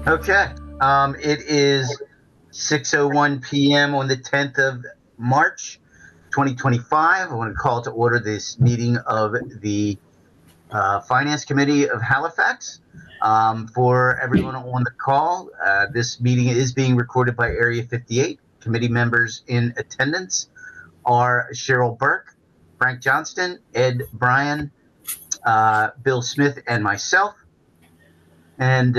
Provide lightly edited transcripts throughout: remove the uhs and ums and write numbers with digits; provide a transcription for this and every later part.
Okay. It is 6:01 p.m. on the 10th of March, 2025. I want to call to order this meeting of the Finance Committee of Halifax. For everyone on the call, this meeting is being recorded by Area 58. Committee members in attendance are Cheryl Burke, Frank Johnston, Ed Bryan, Bill Smith, and myself. And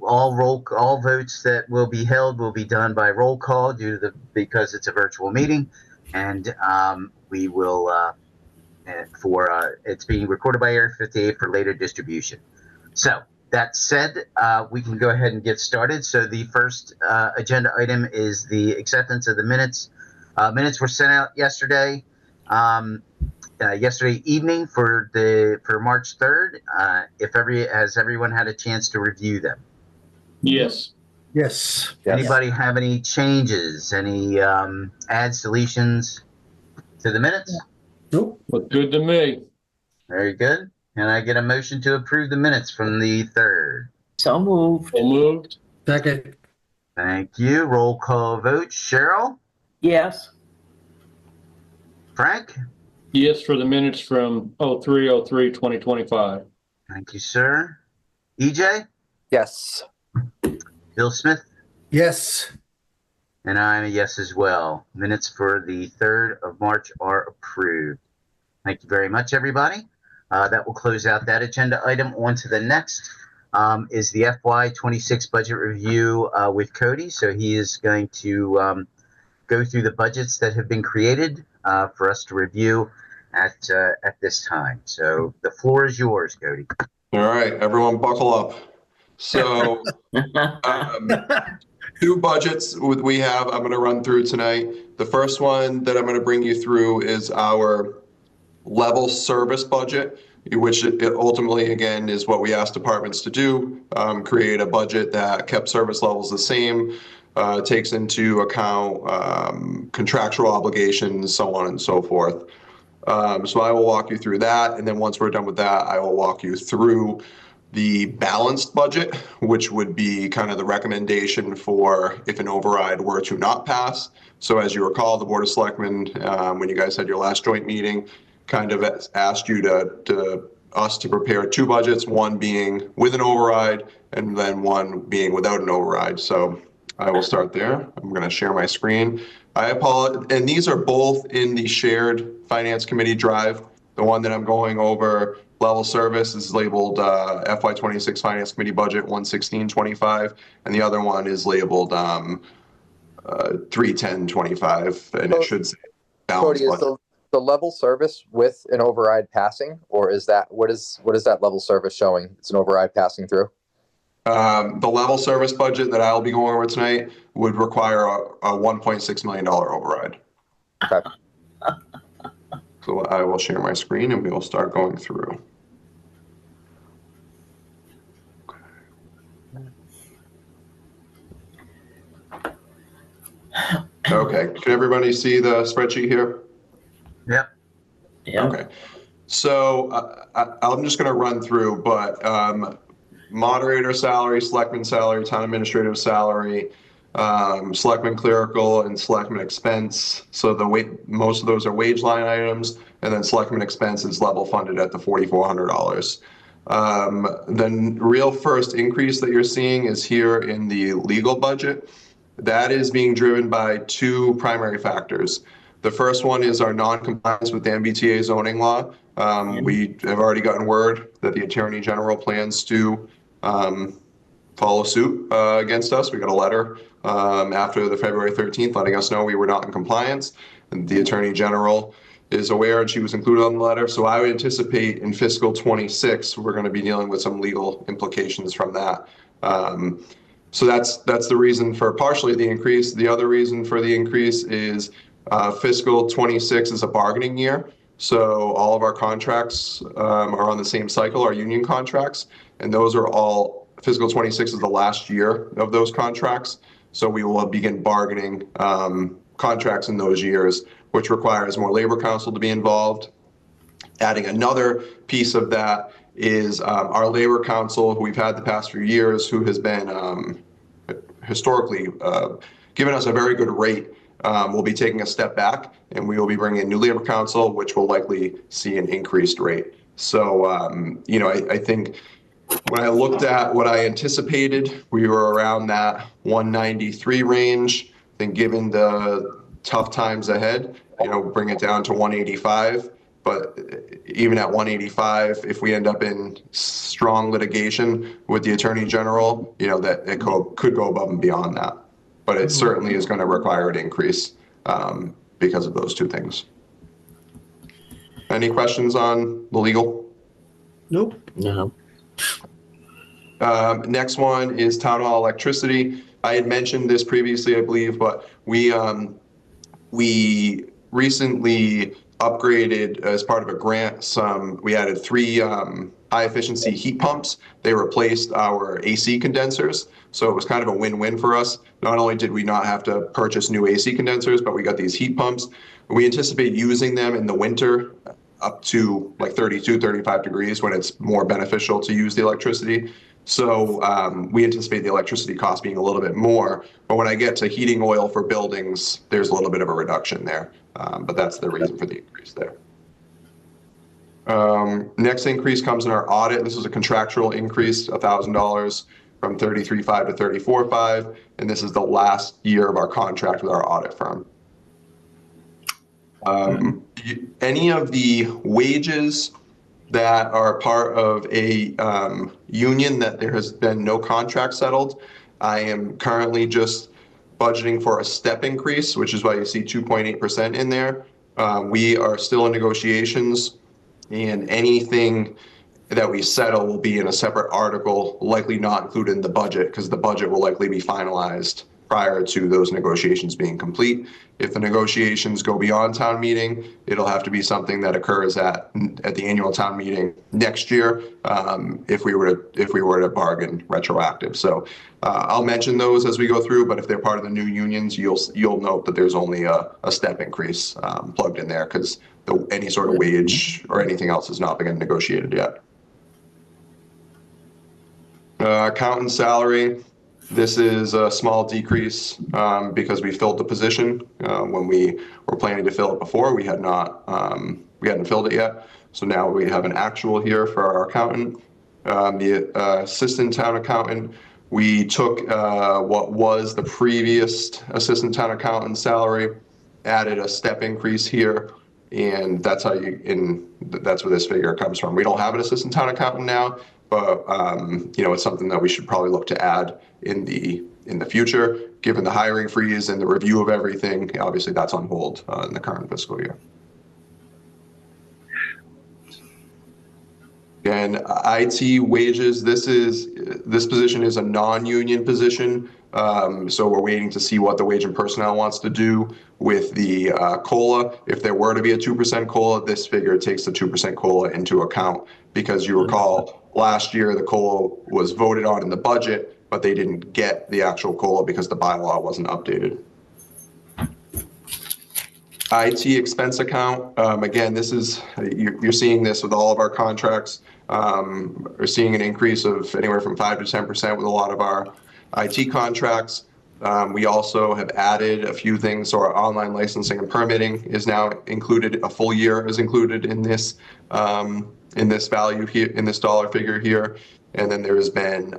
all votes that will be held will be done by roll call because it's a virtual meeting, and we will it's being recorded by Area 58 for later distribution. So that said, we can go ahead and get started. So the first agenda item is the acceptance of the minutes. Minutes were sent out yesterday. Yesterday evening for March 3rd. Has everyone had a chance to review them? Yes. Yes. Anybody have any changes? Any adds, deletions to the minutes? Nope. Look good to me. Very good. Can I get a motion to approve the minutes from the 3rd? So moved. So moved. Second. Thank you. Roll call vote. Cheryl? Yes. Frank? Yes, for the minutes from 03/03/2025. Thank you, sir. EJ? Yes. Bill Smith? Yes. And I'm a yes as well. Minutes for the 3rd of March are approved. Thank you very much, everybody. That will close out that agenda item. On to the next is the FY26 budget review with Cody. So he is going to go through the budgets that have been created for us to review at this time. So the floor is yours, Cody. All right, everyone buckle up. So two budgets we have I'm going to run through tonight. The first one that I'm going to bring you through is our level service budget, which ultimately, again, is what we asked departments to do, create a budget that kept service levels the same, takes into account contractual obligations, so on and so forth. So I will walk you through that, and then once we're done with that, I will walk you through the balanced budget, which would be kind of the recommendation for if an override were to not pass. So as you recall, the Board of Selectmen, when you guys had your last joint meeting, kind of asked you to prepare two budgets, one being with an override and then one being without an override. So I will start there. I'm going to share my screen. I apologize, and these are both in the shared Finance Committee drive. The one that I'm going over, level service, is labeled FY26 Finance Committee Budget 11625, and the other one is labeled 31025, and it should say balanced Cody, budget. is the level service with an override passing, or is that what is that level service showing? It's an override passing through. The level service budget that I'll be going over tonight would require a $1.6 million override. Okay. So I will share my screen and we will start going through. Okay, can everybody see the spreadsheet here? Yep. Yeah. Okay, so I'm just going to run through, but moderator salary, selectman salary, town administrative salary, selectman clerical, and selectman expense. So most of those are wage line items, and then selectman expense is level funded at the $4,400. The real first increase that you're seeing is here in the legal budget. That is being driven by two primary factors. The first one is our non-compliance with the MBTA zoning law. We have already gotten word that the Attorney General plans to follow suit against us. We got a letter after the February 13th letting us know we were not in compliance. And the Attorney General is aware, and she was included on the letter. So I would anticipate in fiscal 26, we're going to be dealing with some legal implications from that. So that's the reason for partially the increase. The other reason for the increase is fiscal 26 is a bargaining year. So all of our contracts are on the same cycle, our union contracts, and those are all, fiscal 26 is the last year of those contracts. So we will begin bargaining contracts in those years, which requires more labor council to be involved. Adding another piece of that is our labor council, who we've had the past few years, who has been historically given us a very good rate, will be taking a step back, and we will be bringing in new labor council, which will likely see an increased rate. So, I think when I looked at what I anticipated, we were around that 193 range. I think given the tough times ahead, bring it down to 185. But even at 185, if we end up in strong litigation with the Attorney General, that it could go above and beyond that. But it certainly is going to require an increase because of those two things. Any questions on the legal? Nope. No. Next one is town hall electricity. I had mentioned this previously, I believe, but we recently upgraded as part of a grant. We added 3 high efficiency heat pumps. They replaced our AC condensers. So it was kind of a win-win for us. Not only did we not have to purchase new AC condensers, but we got these heat pumps. We anticipate using them in the winter up to like 32, 35 degrees when it's more beneficial to use the electricity. So we anticipate the electricity cost being a little bit more. But when I get to heating oil for buildings, there's a little bit of a reduction there. But that's the reason for the increase there. Next increase comes in our audit. This is a contractual increase, $1,000 from 33.5 to 34.5, and this is the last year of our contract with our audit firm. Any of the wages that are part of a union that there has been no contract settled, I am currently just budgeting for a step increase, which is why you see 2.8% in there. We are still in negotiations, and anything that we settle will be in a separate article, likely not included in the budget, because the budget will likely be finalized prior to those negotiations being complete. If the negotiations go beyond town meeting, it'll have to be something that occurs at the annual town meeting next year, if we were to bargain retroactive. So I'll mention those as we go through, but if they're part of the new unions, you'll note that there's only a step increase plugged in there, because any sort of wage or anything else has not been negotiated yet. Accountant salary. This is a small decrease because we filled the position. When we were planning to fill it before, we hadn't filled it yet. So now we have an actual here for our accountant. The assistant town accountant, we took what was the previous assistant town accountant salary, added a step increase here, and that's that's where this figure comes from. We don't have an assistant town accountant now, but it's something that we should probably look to add in the future, given the hiring freeze and the review of everything. Obviously, that's on hold in the current fiscal year. Again, IT wages. This position is a non-union position, so we're waiting to see what the wage and personnel wants to do with the COLA. If there were to be a 2% COLA, this figure takes the 2% COLA into account, because you recall last year the COLA was voted on in the budget, but they didn't get the actual COLA because the bylaw wasn't updated. IT expense account. Again, this is, you're seeing this with all of our contracts. We're seeing an increase of anywhere from 5 to 10% with a lot of our IT contracts. We also have added a few things. So our online licensing and permitting is now included. A full year is included in this value here, in this dollar figure here. And then there has been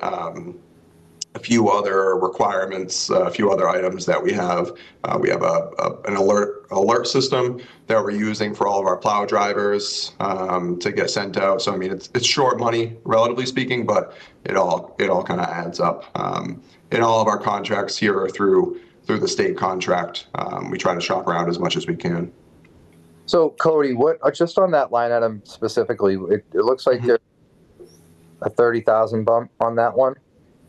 a few other requirements, a few other items that we have. We have an alert system that we're using for all of our plow drivers to get sent out. So I mean, it's short money, relatively speaking, but it all kind of adds up. In all of our contracts here are through the state contract. We try to shop around as much as we can. So Cody, what just on that line item specifically, it looks like there's a 30,000 bump on that one.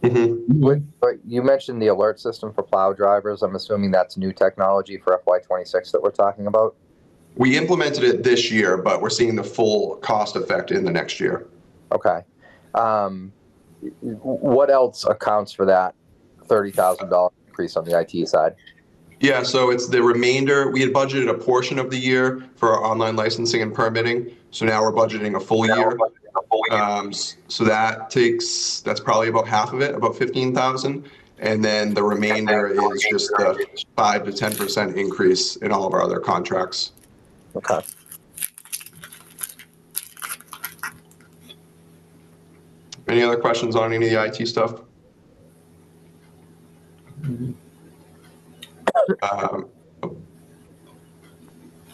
Mm-hmm. But you mentioned the alert system for plow drivers. I'm assuming that's new technology for FY26 that we're talking about. We implemented it this year, but we're seeing the full cost effect in the next year. Okay. What else accounts for that $30,000 increase on the IT side? Yeah, so it's the remainder. We had budgeted a portion of the year for our online licensing and permitting. So now we're budgeting a full year. So that's probably about half of it, about 15,000. And then the remainder is just the 5 to 10% increase in all of our other contracts. Okay. Any other questions on any of the IT stuff?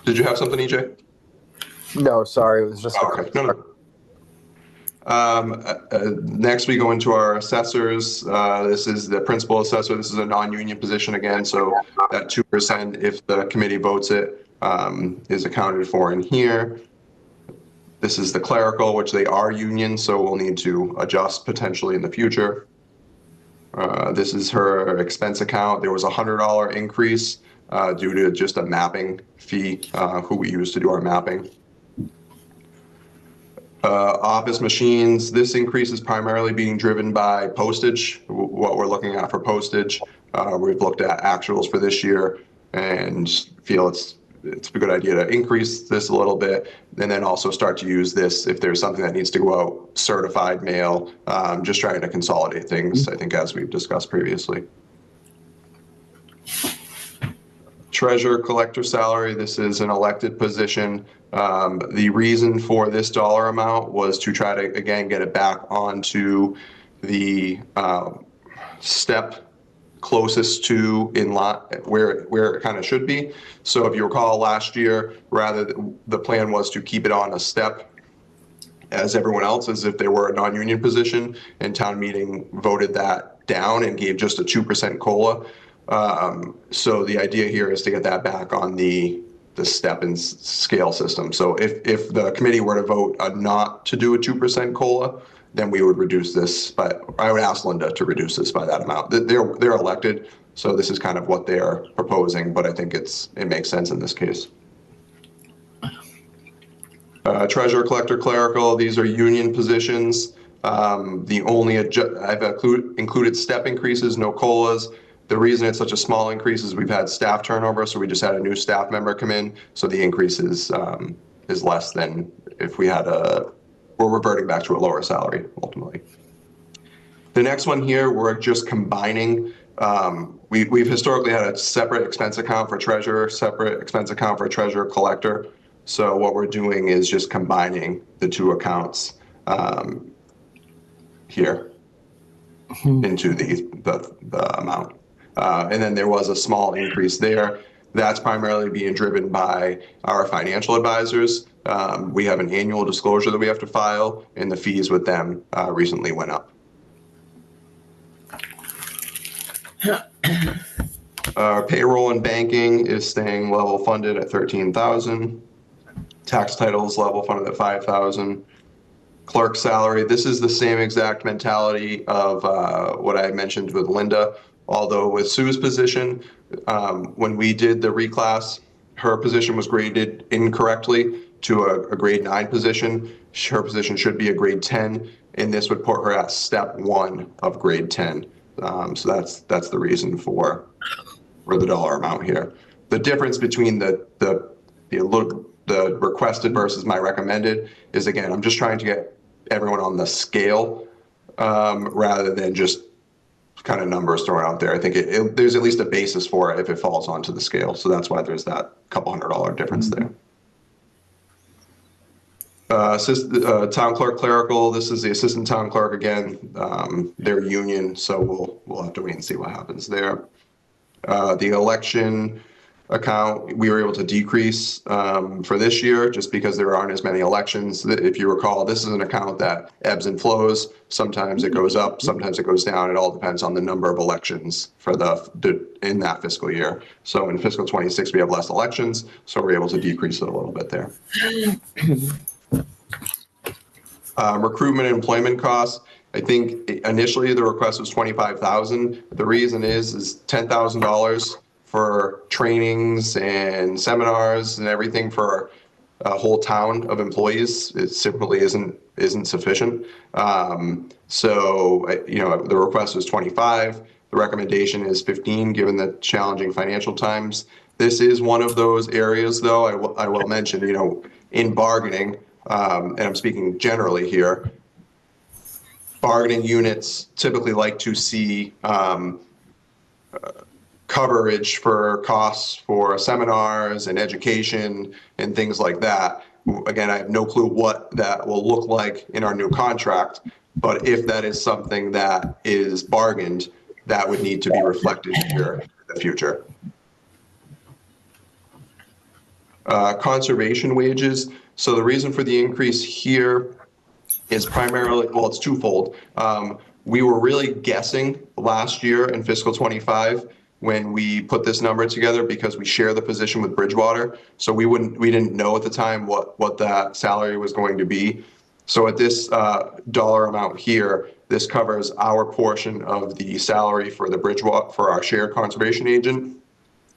Did you have something, EJ? No, sorry, it was just. Okay. No. Next, we go into our assessors. This is the principal assessor. This is a non-union position again, so that 2%, if the committee votes it, is accounted for in here. This is the clerical, which they are union, so we'll need to adjust potentially in the future. This is her expense account. There was a $100 increase due to just a mapping fee, who we use to do our mapping. Office machines, this increase is primarily being driven by postage, what we're looking at for postage. We've looked at actuals for this year and feel it's a good idea to increase this a little bit, and then also start to use this if there's something that needs to go out certified mail, just trying to consolidate things, I think, as we've discussed previously. Treasurer collector salary, this is an elected position. The reason for this dollar amount was to try to, again, get it back onto the step closest to in lot where it kind of should be. So if you recall last year, the plan was to keep it on a step as everyone else, as if they were a non-union position, and town meeting voted that down and gave just a 2% COLA. So the idea here is to get that back on the step and scale system. So if the committee were to vote not to do a 2% COLA, then we would reduce this, but I would ask Linda to reduce this by that amount. They're elected, so this is kind of what they're proposing, but I think it makes sense in this case. Treasurer, collector, clerical, these are union positions. The only I've included step increases, no COLAs. The reason it's such a small increase is we've had staff turnover, so we just had a new staff member come in, so the increase is less than if we had we're reverting back to a lower salary ultimately. The next one here, we're just combining. We've historically had a separate expense account for treasurer, separate expense account for treasurer collector. So what we're doing is just combining the two accounts here into the amount. And then there was a small increase there. That's primarily being driven by our financial advisors. We have an annual disclosure that we have to file, and the fees with them recently went up. Payroll and banking is staying level funded at 13,000. Tax titles level funded at 5,000. Clerk salary, this is the same exact mentality of what I mentioned with Linda. Although with Sue's position, when we did the reclass, her position was graded incorrectly to a grade 9 position. Her position should be a grade 10, and this would put her at step 1 of grade 10. So that's the reason for the dollar amount here. The difference between the requested versus my recommended is, again, I'm just trying to get everyone on the scale rather than just kind of numbers thrown out there. I think there's at least a basis for it if it falls onto the scale. So that's why there's that couple $100 difference there. Town clerk clerical, this is the assistant town clerk again. They're union, so we'll have to wait and see what happens there. The election account, we were able to decrease for this year just because there aren't as many elections. If you recall, this is an account that ebbs and flows. Sometimes it goes up, sometimes it goes down. It all depends on the number of elections for in that fiscal year. So in fiscal 26, we have less elections, so we're able to decrease it a little bit there. Recruitment and employment costs. I think initially the request was $25,000. The reason is $10,000 for trainings and seminars and everything for a whole town of employees. It simply isn't sufficient. So the request was 25. The recommendation is 15, given the challenging financial times. This is one of those areas, though, I will mention, you know, in bargaining, and I'm speaking generally here, bargaining units typically like to see coverage for costs for seminars and education and things like that. Again, I have no clue what that will look like in our new contract, but if that is something that is bargained, that would need to be reflected here in the future. Conservation wages. So the reason for the increase here is primarily, well, it's twofold. We were really guessing last year in fiscal 25 when we put this number together because we share the position with Bridgewater. So we didn't know at the time what that salary was going to be. So at this dollar amount here, this covers our portion of the salary for the Bridgewater, for our shared conservation agent.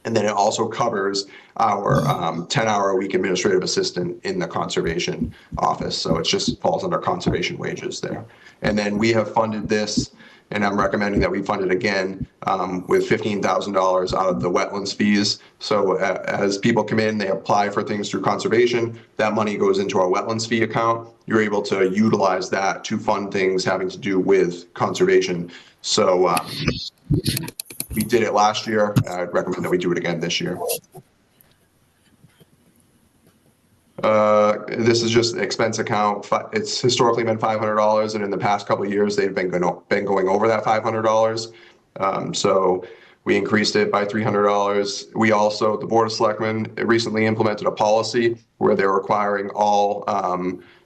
And then it also covers our 10-hour-a-week administrative assistant in the conservation office. So it just falls under conservation wages there. And then we have funded this, and I'm recommending that we fund it again with $15,000 out of the wetlands fees. So as people come in, they apply for things through conservation, that money goes into our wetlands fee account. You're able to utilize that to fund things having to do with conservation. So we did it last year. I'd recommend that we do it again this year. This is just expense account. It's historically been $500, and in the past couple of years, they've been going over that $500. So we increased it by $300. We also, the Board of Selectmen, recently implemented a policy where they're requiring all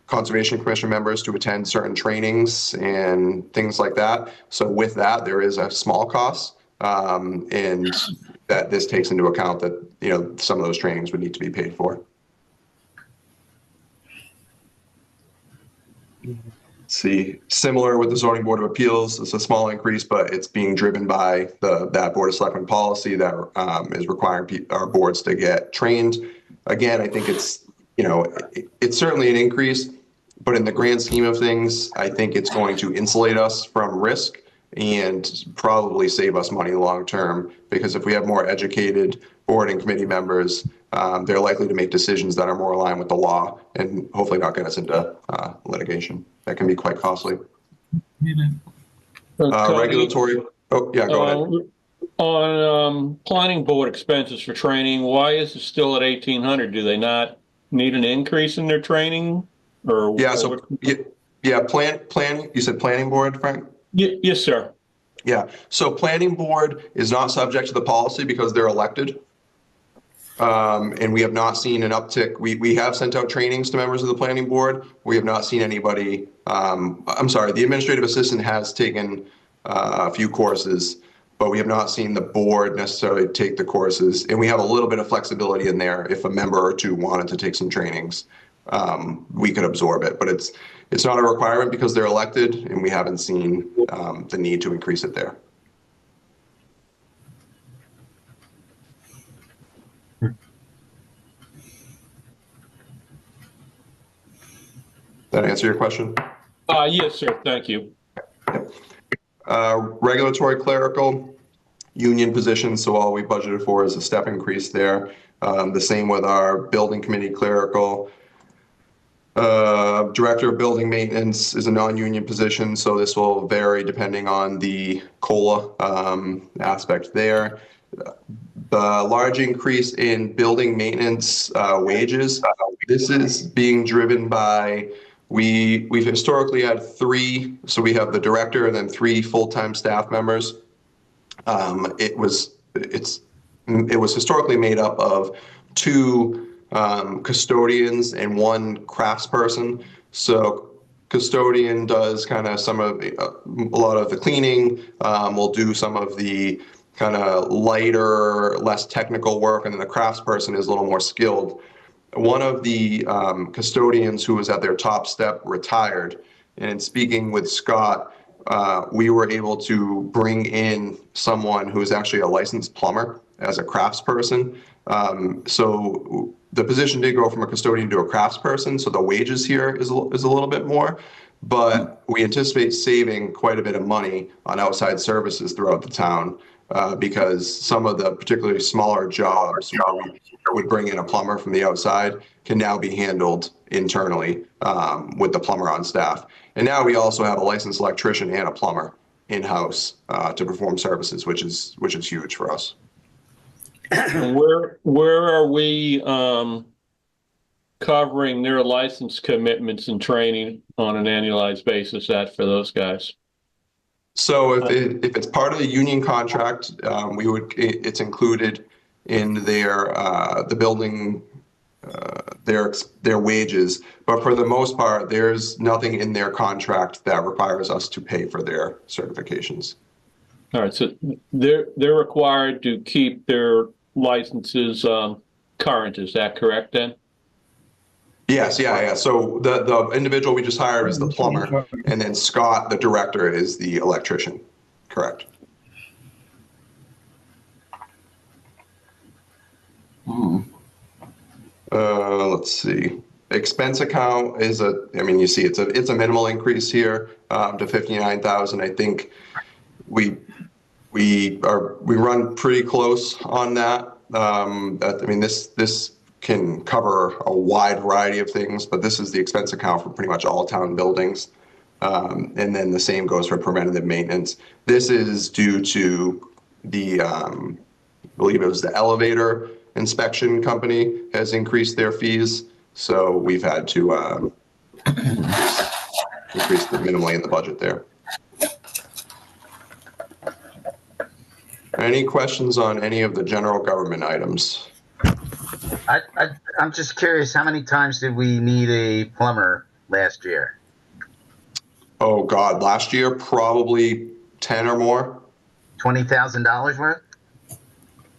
Conservation Commission members to attend certain trainings and things like that. So with that, there is a small cost. And that this takes into account that, you know, some of those trainings would need to be paid for. See, similar with the Zoning Board of Appeals, it's a small increase, but it's being driven by that Board of Selectmen policy that is requiring our boards to get trained. Again, I think it's, you know, it's certainly an increase, but in the grand scheme of things, I think it's going to insulate us from risk and probably save us money long term, because if we have more educated board and committee members, they're likely to make decisions that are more aligned with the law and hopefully not get us into litigation. That can be quite costly. Regulatory. Oh, yeah, go ahead. On planning board expenses for training, why is it still at 1,800? Do they not need an increase in their training? Or yeah, so plan. You said planning board, Frank? Yes, sir. Yeah, so planning board is not subject to the policy because they're elected. And we have not seen an uptick. We have sent out trainings to members of the planning board. We have not seen anybody, I'm sorry, the administrative assistant has taken a few courses, but we have not seen the board necessarily take the courses. And we have a little bit of flexibility in there. If a member or two wanted to take some trainings, we could absorb it, but it's not a requirement because they're elected, and we haven't seen the need to increase it there. That answer your question? Yes, sir. Thank you. Regulatory clerical, union positions, so all we budgeted for is a step increase there. The same with our building committee clerical. Director of building maintenance is a non-union position, so this will vary depending on the COLA aspect there. The large increase in building maintenance wages, this is being driven by, we've historically had three, so we have the director and then 3 full-time staff members. It was historically made up of 2 custodians and 1 craftsperson. So custodian does kind of a lot of the cleaning, will do some of the kind of lighter, less technical work, and then the craftsperson is a little more skilled. One of the custodians who was at their top step retired, and in speaking with Scott, we were able to bring in someone who is actually a licensed plumber as a craftsperson. So the position did go from a custodian to a craftsperson, so the wages here is a little bit more, but we anticipate saving quite a bit of money on outside services throughout the town because some of the particularly smaller jobs where we would bring in a plumber from the outside can now be handled internally with the plumber on staff. And now we also have a licensed electrician and a plumber in-house to perform services, which is huge for us. Where are we covering their license commitments and training on an annualized basis at for those guys? So if it's part of the union contract, it's included in their the building their wages. But for the most part, there's nothing in their contract that requires us to pay for their certifications. All right, so they're required to keep their licenses current. Is that correct then? Yes, yeah. So the individual we just hired is the plumber, and then Scott, the director, is the electrician. Correct. Let's see. Expense account is you see it's a minimal increase here to 59,000. I think we run pretty close on that. This can cover a wide variety of things, but this is the expense account for pretty much all town buildings. And then the same goes for preventative maintenance. This is due to the, I believe it was the elevator inspection company has increased their fees. So we've had to increase minimally in the budget there. Any questions on any of the general government items? I'm just curious, how many times did we need a plumber last year? Oh God, last year probably 10 or more. $20,000 worth?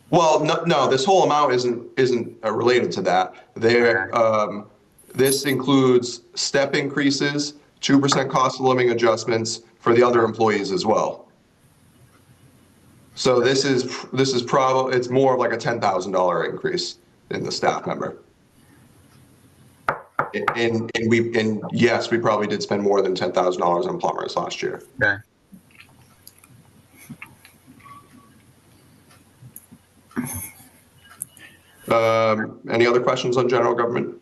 Well, no, this whole amount isn't related to that. This includes step increases, 2% cost of living adjustments for the other employees as well. So this is probably, it's more of like a $10,000 increase in the staff member. And yes, we probably did spend more than $10,000 on plumbers last year. Okay. Any other questions on general government?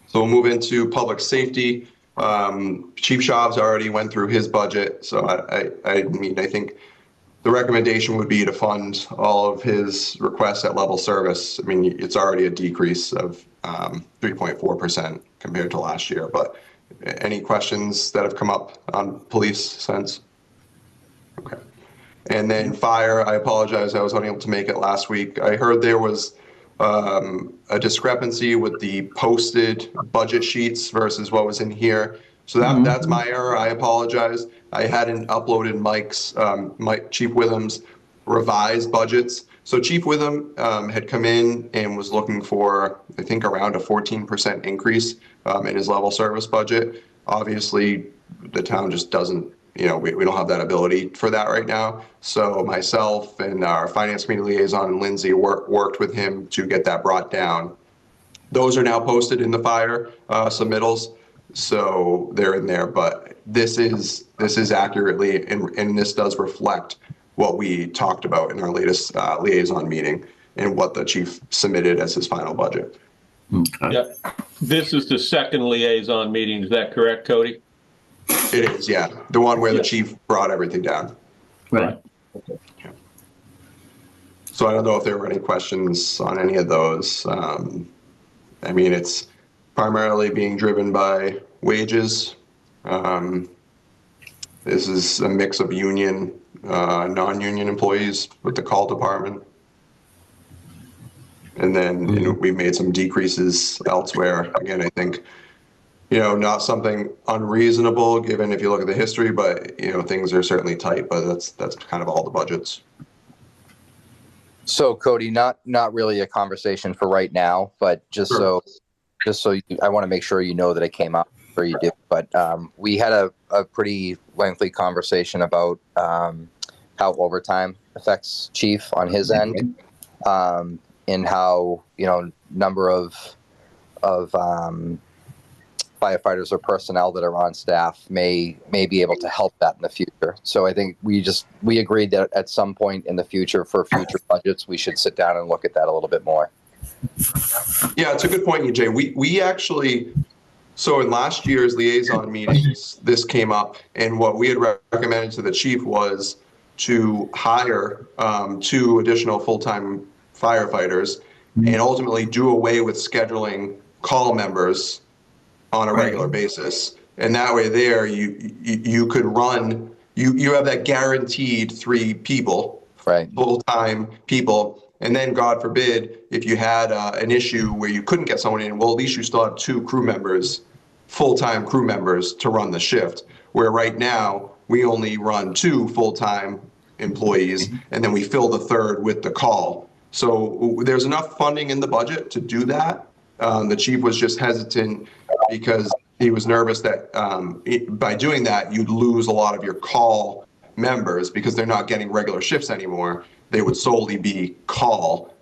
So we'll move into public safety. Chief Shavs already went through his budget, so I think the recommendation would be to fund all of his requests at level service. I mean, it's already a decrease of 3.4% compared to last year, but any questions that have come up on police since? Okay. And then fire, I apologize, I was unable to make it last week. I heard there was a discrepancy with the posted budget sheets versus what was in here. So that's my error. I apologize. I hadn't uploaded Chief Witham's revised budgets. So Chief Witham had come in and was looking for, I think, around a 14% increase in his level service budget. Obviously, the town just doesn't, we don't have that ability for that right now. So myself and our finance committee liaison, Lindsay, worked with him to get that brought down. Those are now posted in the fire submittals. So they're in there, but this is accurately, and this does reflect what we talked about in our latest liaison meeting and what the chief submitted as his final budget. Okay. Yeah, this is the second liaison meeting. Is that correct, Cody? It is, yeah, the one where the chief brought everything down. Right. Okay. So I don't know if there were any questions on any of those. I mean, it's primarily being driven by wages. This is a mix of union, non-union employees with the call department. And then we made some decreases elsewhere. Again, I think, not something unreasonable given if you look at the history, but, things are certainly tight, but that's kind of all the budgets. So Cody, not really a conversation for right now, but just Sure. I want to make sure you know that it came up for you do. But we had a pretty lengthy conversation about how overtime affects Chief on his end, and how number of firefighters or personnel that are on staff may be able to help that in the future. So I think we agreed that at some point in the future for future budgets, we should sit down and look at that a little bit more. Yeah, it's a good point, EJ. We actually, so in last year's liaison meetings, this came up, and what we had recommended to the chief was to hire 2 additional full-time firefighters and ultimately do away with scheduling call members on a regular basis. And that way there, you could run, you have that guaranteed 3 people, right, full-time people. And then God forbid, if you had an issue where you couldn't get someone in, well, at least you still have 2 crew members, full-time crew members to run the shift. Where right now we only run 2 full-time employees and then we fill the 3rd with the call. So there's enough funding in the budget to do that. The chief was just hesitant because he was nervous that by doing that, you'd lose a lot of your call members because they're not getting regular shifts anymore. They would solely be call.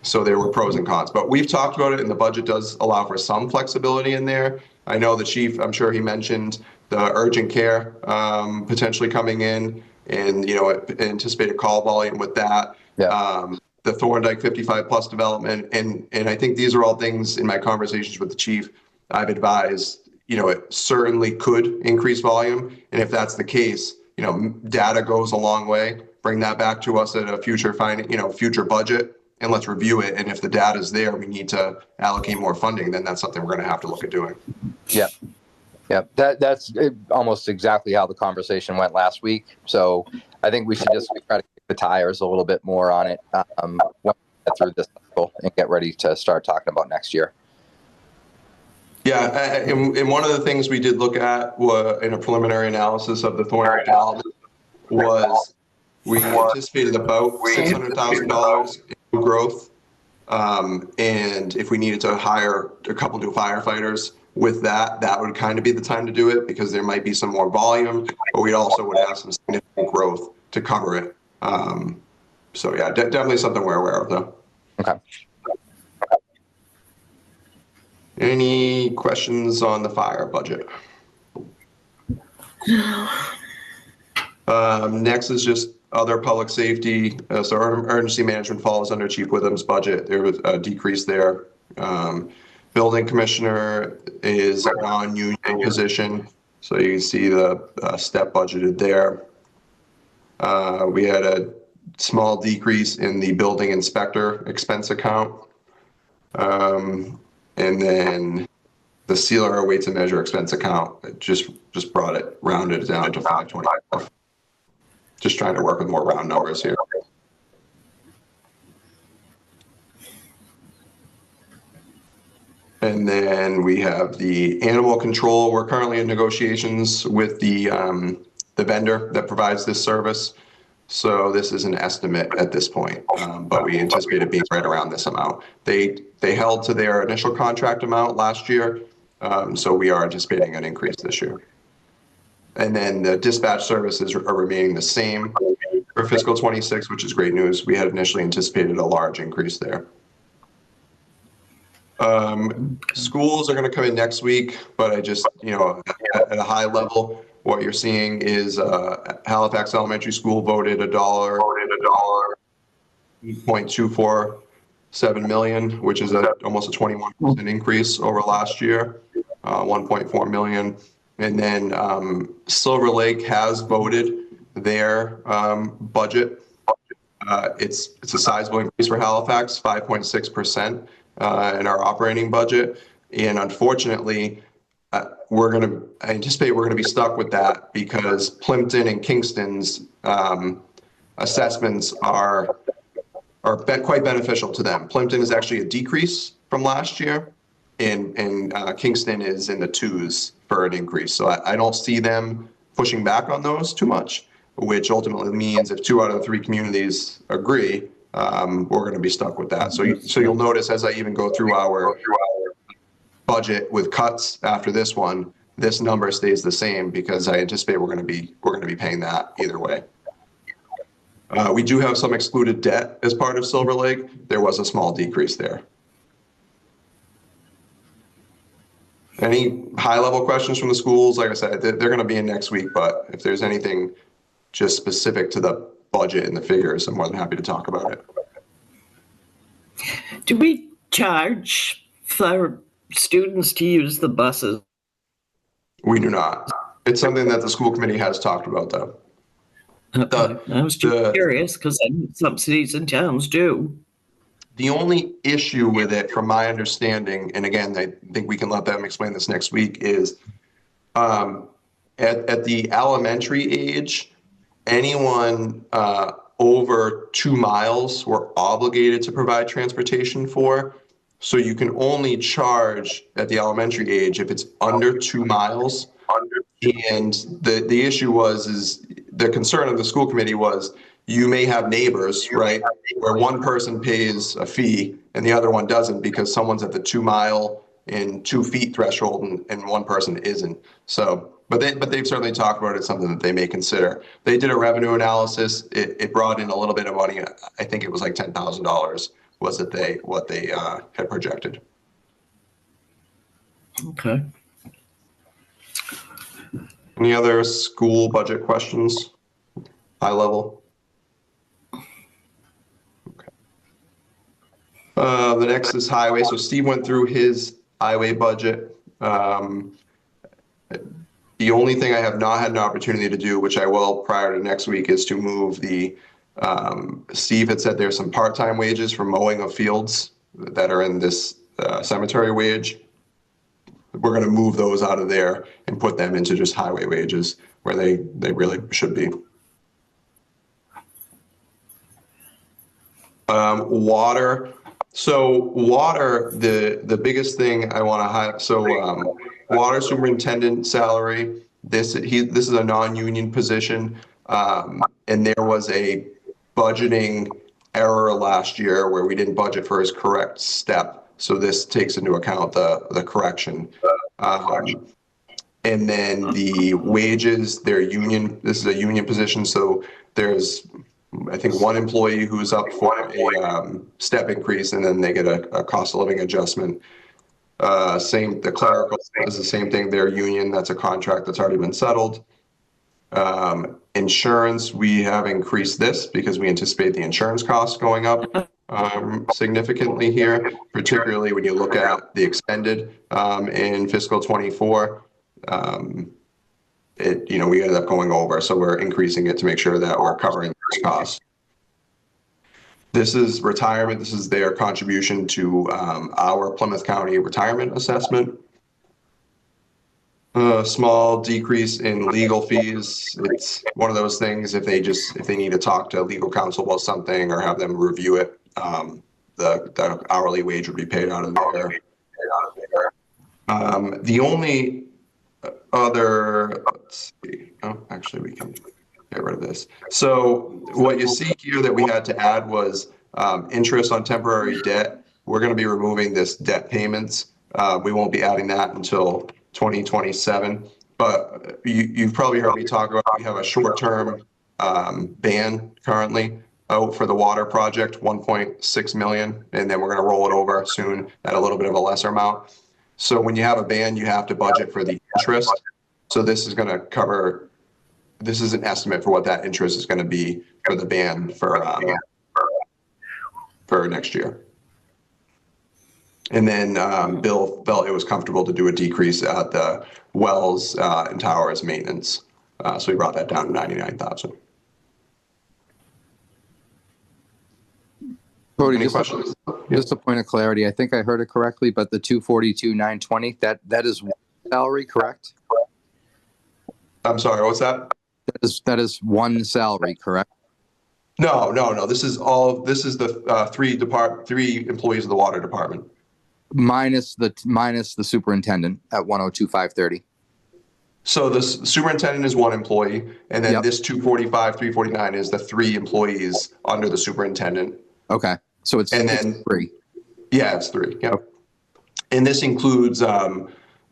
So there were pros and cons. But we've talked about it, and the budget does allow for some flexibility in there. I know the chief, I'm sure he mentioned the urgent care potentially coming in and, anticipated call volume with that. Yeah. The Thorndike 55 plus development. And I think these are all things in my conversations with the chief I've advised, it certainly could increase volume. And if that's the case, data goes a long way. Bring that back to us at a future future budget, and let's review it. And if the data is there, we need to allocate more funding, then that's something we're going to have to look at doing. Yeah. Yeah, that's almost exactly how the conversation went last week. So I think we should just try to kick the tires a little bit more on it when we get through this cycle and get ready to start talking about next year. Yeah, and one of the things we did look at in a preliminary analysis of the Thorndike development was we anticipated about $600,000 in growth. And if we needed to hire a couple new firefighters with that would kind of be the time to do it because there might be some more volume, but we also would have some significant growth to cover it. So yeah, definitely something we're aware of though. Okay. Any questions on the fire budget? Next is just other public safety. So emergency management falls under Chief Witham's budget. There was a decrease there. Building commissioner is a non-union position. So you can see the step budgeted there. We had a small decrease in the building inspector expense account. And then the sealer weights and measure expense account just brought it, rounded down to 525. Just trying to work with more round numbers here. And then we have the animal control. We're currently in negotiations with the vendor that provides this service. So this is an estimate at this point, but we anticipate it being right around this amount. They held to their initial contract amount last year, so we are anticipating an increase this year. And then the dispatch services are remaining the same for fiscal 26, which is great news. We had initially anticipated a large increase there. Schools are going to come in next week, but I just, at a high level, what you're seeing is Halifax Elementary School voted $8.247 million, which is almost a 21% increase over last year, 1.4 million. And then Silver Lake has voted their budget. It's a sizable increase for Halifax, 5.6% in our operating budget. And unfortunately, I anticipate we're going to be stuck with that because Plimpton and Kingston's assessments are quite beneficial to them. Plimpton is actually a decrease from last year, and Kingston is in the 2s for an increase. So I don't see them pushing back on those too much, which ultimately means if 2 out of the 3 communities agree, we're going to be stuck with that. So you'll notice as I even go through our budget with cuts after this one, this number stays the same because I anticipate we're going to be paying that either way. We do have some excluded debt as part of Silver Lake. There was a small decrease there. Any high-level questions from the schools? Like I said, they're going to be in next week, but if there's anything just specific to the budget and the figures, I'm more than happy to talk about it. Do we charge for students to use the buses? We do not. It's something that the school committee has talked about, though. I was just curious because some cities and towns do. The only issue with it, from my understanding, and again, I think we can let them explain this next week, is at the elementary age, anyone over 2 miles we're obligated to provide transportation for. So you can only charge at the elementary age if it's under 2 miles. And the issue is the concern of the school committee was you may have neighbors, right, where one person pays a fee and the other one doesn't because someone's at the 2 mile and 2 feet threshold and one person isn't. So, but they've certainly talked about it, something that they may consider. They did a revenue analysis. It brought in a little bit of money. I think it was like $10,000 was what they had projected. Okay. Any other school budget questions? High level? Okay. The next is highway. So Steve went through his highway budget. The only thing I have not had an opportunity to do, which I will prior to next week, is to move the, Steve had said there's some part-time wages for mowing of fields that are in this cemetery wage. We're going to move those out of there and put them into just highway wages where they really should be. Water. So water, the biggest thing I want to highlight. So water superintendent salary. This is a non-union position, and there was a budgeting error last year where we didn't budget for his correct step. So this takes into account the correction. And then the wages, they're union. This is a union position. So there's, I think, one employee who's up for a step increase, and then they get a cost of living adjustment. The clerical is the same thing. They're union. That's a contract that's already been settled. Insurance, we have increased this because we anticipate the insurance costs going up significantly here, particularly when you look at the expended in fiscal 24. We ended up going over, so we're increasing it to make sure that we're covering those costs. This is retirement. This is their contribution to our Plymouth County retirement assessment. A small decrease in legal fees. It's one of those things, if they need to talk to legal counsel about something or have them review it, the hourly wage would be paid out of there. The only other, let's see, actually we can get rid of this. So what you see here that we had to add was interest on temporary debt. We're going to be removing this debt payments. We won't be adding that until 2027. But you've probably heard me talk about, we have a short-term ban currently out for the water project, 1.6 million, and then we're going to roll it over soon at a little bit of a lesser amount. So when you have a ban, you have to budget for the interest. So this is going to cover, this is an estimate for what that interest is going to be for the ban for next year. And then Bill felt it was comfortable to do a decrease at the wells and towers maintenance. So we brought that down to 99,000. Cody, Any questions? Just a point of clarity. I think I heard it correctly, but the 242,920, that is one salary, correct? I'm sorry, what's that? That is one salary, correct? No. This is the three employees of the water department. Minus the superintendent at 102,530. So the superintendent is one employee, and then this 245, 349 is the 3 employees under the superintendent. Okay, so it's 3. Yeah, it's 3. Yep. Okay. And this includes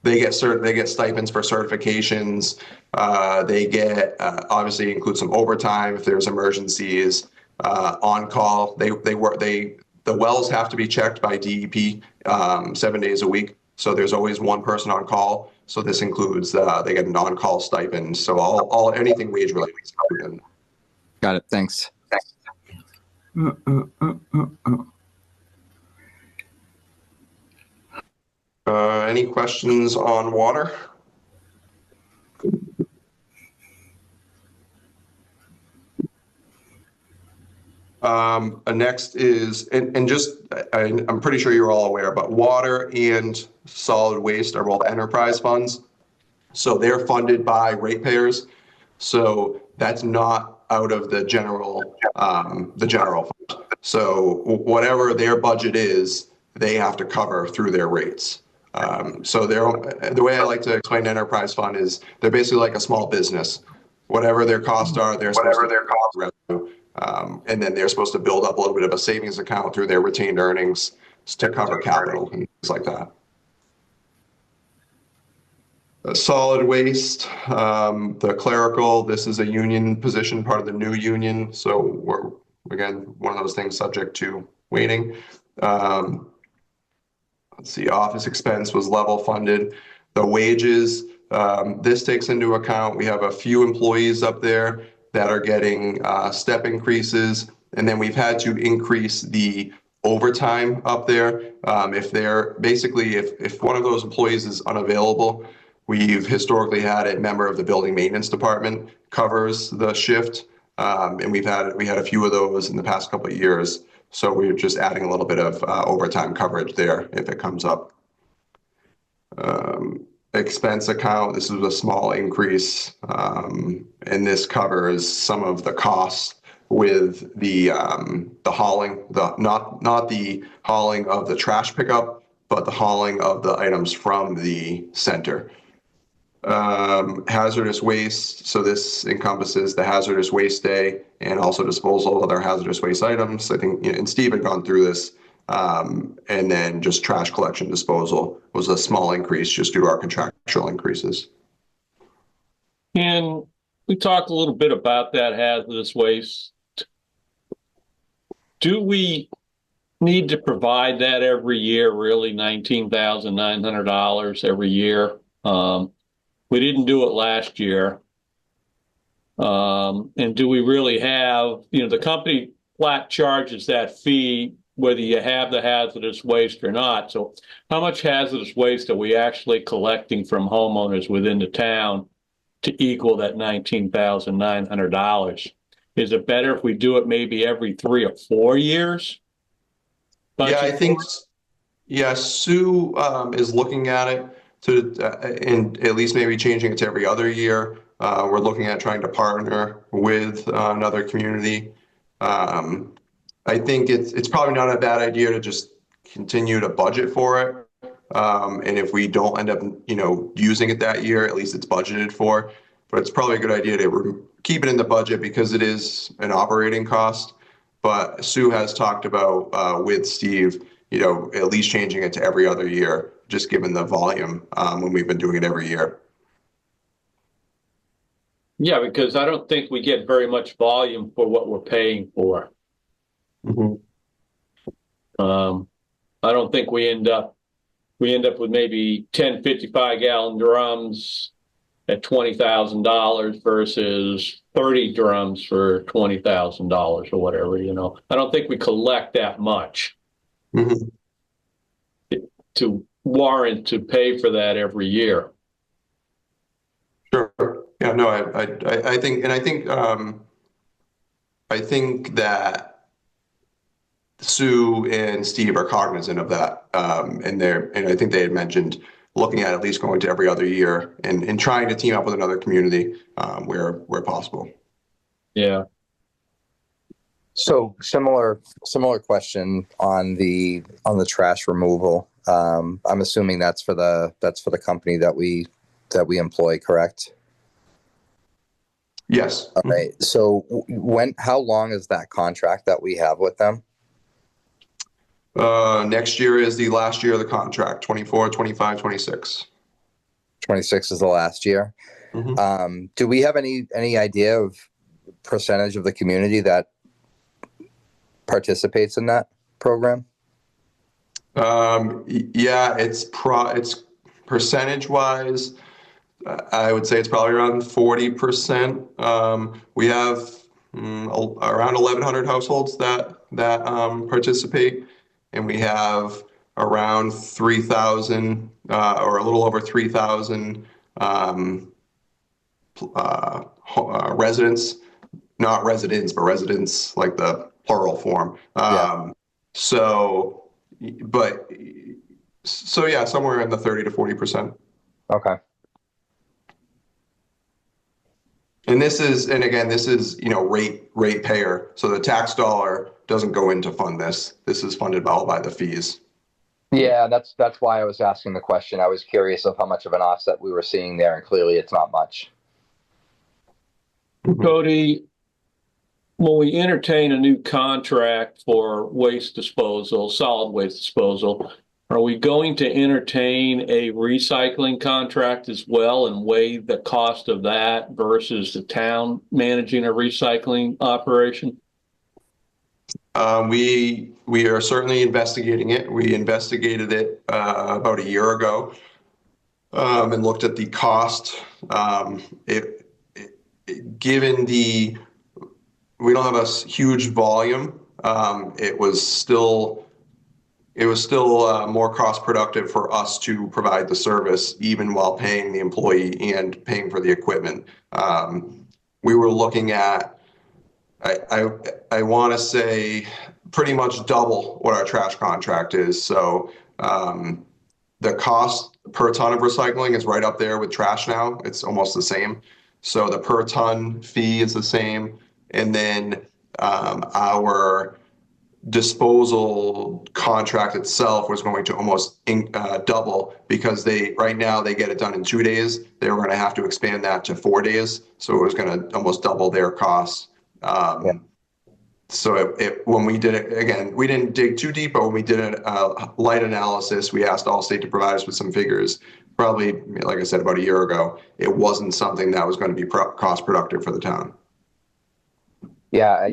they get stipends for certifications. They get obviously includes some overtime if there's emergencies. On call, the wells have to be checked by DEP 7 days a week. So there's always one person on call. So this includes they get an on-call stipend. So all anything wage related is covered in. Got it. Thanks. Any questions on water? Next is, and just, I'm pretty sure you're all aware, but water and solid waste are both enterprise funds. So they're funded by ratepayers. So that's not out of the general fund. So whatever their budget is, they have to cover through their rates. So the way I like to explain enterprise fund is they're basically like a small business. Whatever their costs are, they're supposed to revenue. And then they're supposed to build up a little bit of a savings account through their retained earnings to cover capital and things like that. Solid waste, the clerical, this is a union position, part of the new union. So we're, again, one of those things subject to waiting. Let's see, office expense was level funded. The wages, this takes into account, we have a few employees up there that are getting step increases, and then we've had to increase the overtime up there. If they're basically, if one of those employees is unavailable, we've historically had a member of the building maintenance department covers the shift, and we had a few of those in the past couple of years. So we're just adding a little bit of overtime coverage there if it comes up. Expense account, this is a small increase, and this covers some of the costs with the hauling, not the hauling of the trash pickup, but the hauling of the items from the center. Hazardous waste, so this encompasses the hazardous waste day and also disposal of other hazardous waste items. I think, and Steve had gone through this, and then just trash collection disposal was a small increase just due to our contractual increases. And we talked a little bit about that hazardous waste. Do we need to provide that every year, really, $19,900 every year? We didn't do it last year. And do we really have, the company flat charges that fee whether you have the hazardous waste or not. So how much hazardous waste are we actually collecting from homeowners within the town to equal that $19,900? Is it better if we do it maybe every 3 or 4 years? Yeah, I think, Sue is looking at it to, and at least maybe changing it to every other year. We're looking at trying to partner with another community. I think it's probably not a bad idea to just continue to budget for it. And if we don't end up, using it that year, at least it's budgeted for. But it's probably a good idea to keep it in the budget because it is an operating cost. But Sue has talked about with Steve, at least changing it to every other year, just given the volume when we've been doing it every year. Yeah, because I don't think we get very much volume for what we're paying for. Mm-hmm. I don't think we end up with maybe 10 55-gallon drums at $20,000 versus 30 drums for $20,000 or whatever, I don't think we collect that much to warrant to pay for that every year. Sure. Yeah, no, I think that Sue and Steve are cognizant of that. And I think they had mentioned looking at least going to every other year and trying to team up with another community where possible. Yeah. So similar question on the trash removal. I'm assuming that's for the company that we employ, correct? Yes. All right. So how long is that contract that we have with them? Next year is the last year of the contract, 24, 25, 26. 26 is the last year. Mm-hmm. Do we have any idea of percentage of the community that participates in that program? Yeah, it's percentage wise, I would say it's probably around 40%. We have around 1,100 households that participate, and we have around 3,000 or a little over 3,000 residents, not residents, but residents like the plural form. So, but so yeah, somewhere in the 30 to 40%. Okay. And this is, and again, this is, rate payer. So the tax dollar doesn't go in to fund this. This is funded all by the fees. Yeah, that's why I was asking the question. I was curious of how much of an offset we were seeing there, and clearly it's not much. Cody, when we entertain a new contract for waste disposal, solid waste disposal, are we going to entertain a recycling contract as well and weigh the cost of that versus the town managing a recycling operation? We are certainly investigating it. We investigated it about a year ago and looked at the cost. Given we don't have a huge volume, it was still more cost productive for us to provide the service, even while paying the employee and paying for the equipment. We were looking at, I want to say, pretty much double what our trash contract is. So the cost per ton of recycling is right up there with trash now. It's almost the same. So the per ton fee is the same. And then our disposal contract itself was going to almost double, because right now they get it done in 2 days. They were going to have to expand that to 4 days. So it was going to almost double their costs. So when we did it, again, we didn't dig too deep, but when we did a light analysis, we asked Allstate to provide us with some figures. Probably, like I said, about a year ago, it wasn't something that was going to be cost productive for the town. Yeah,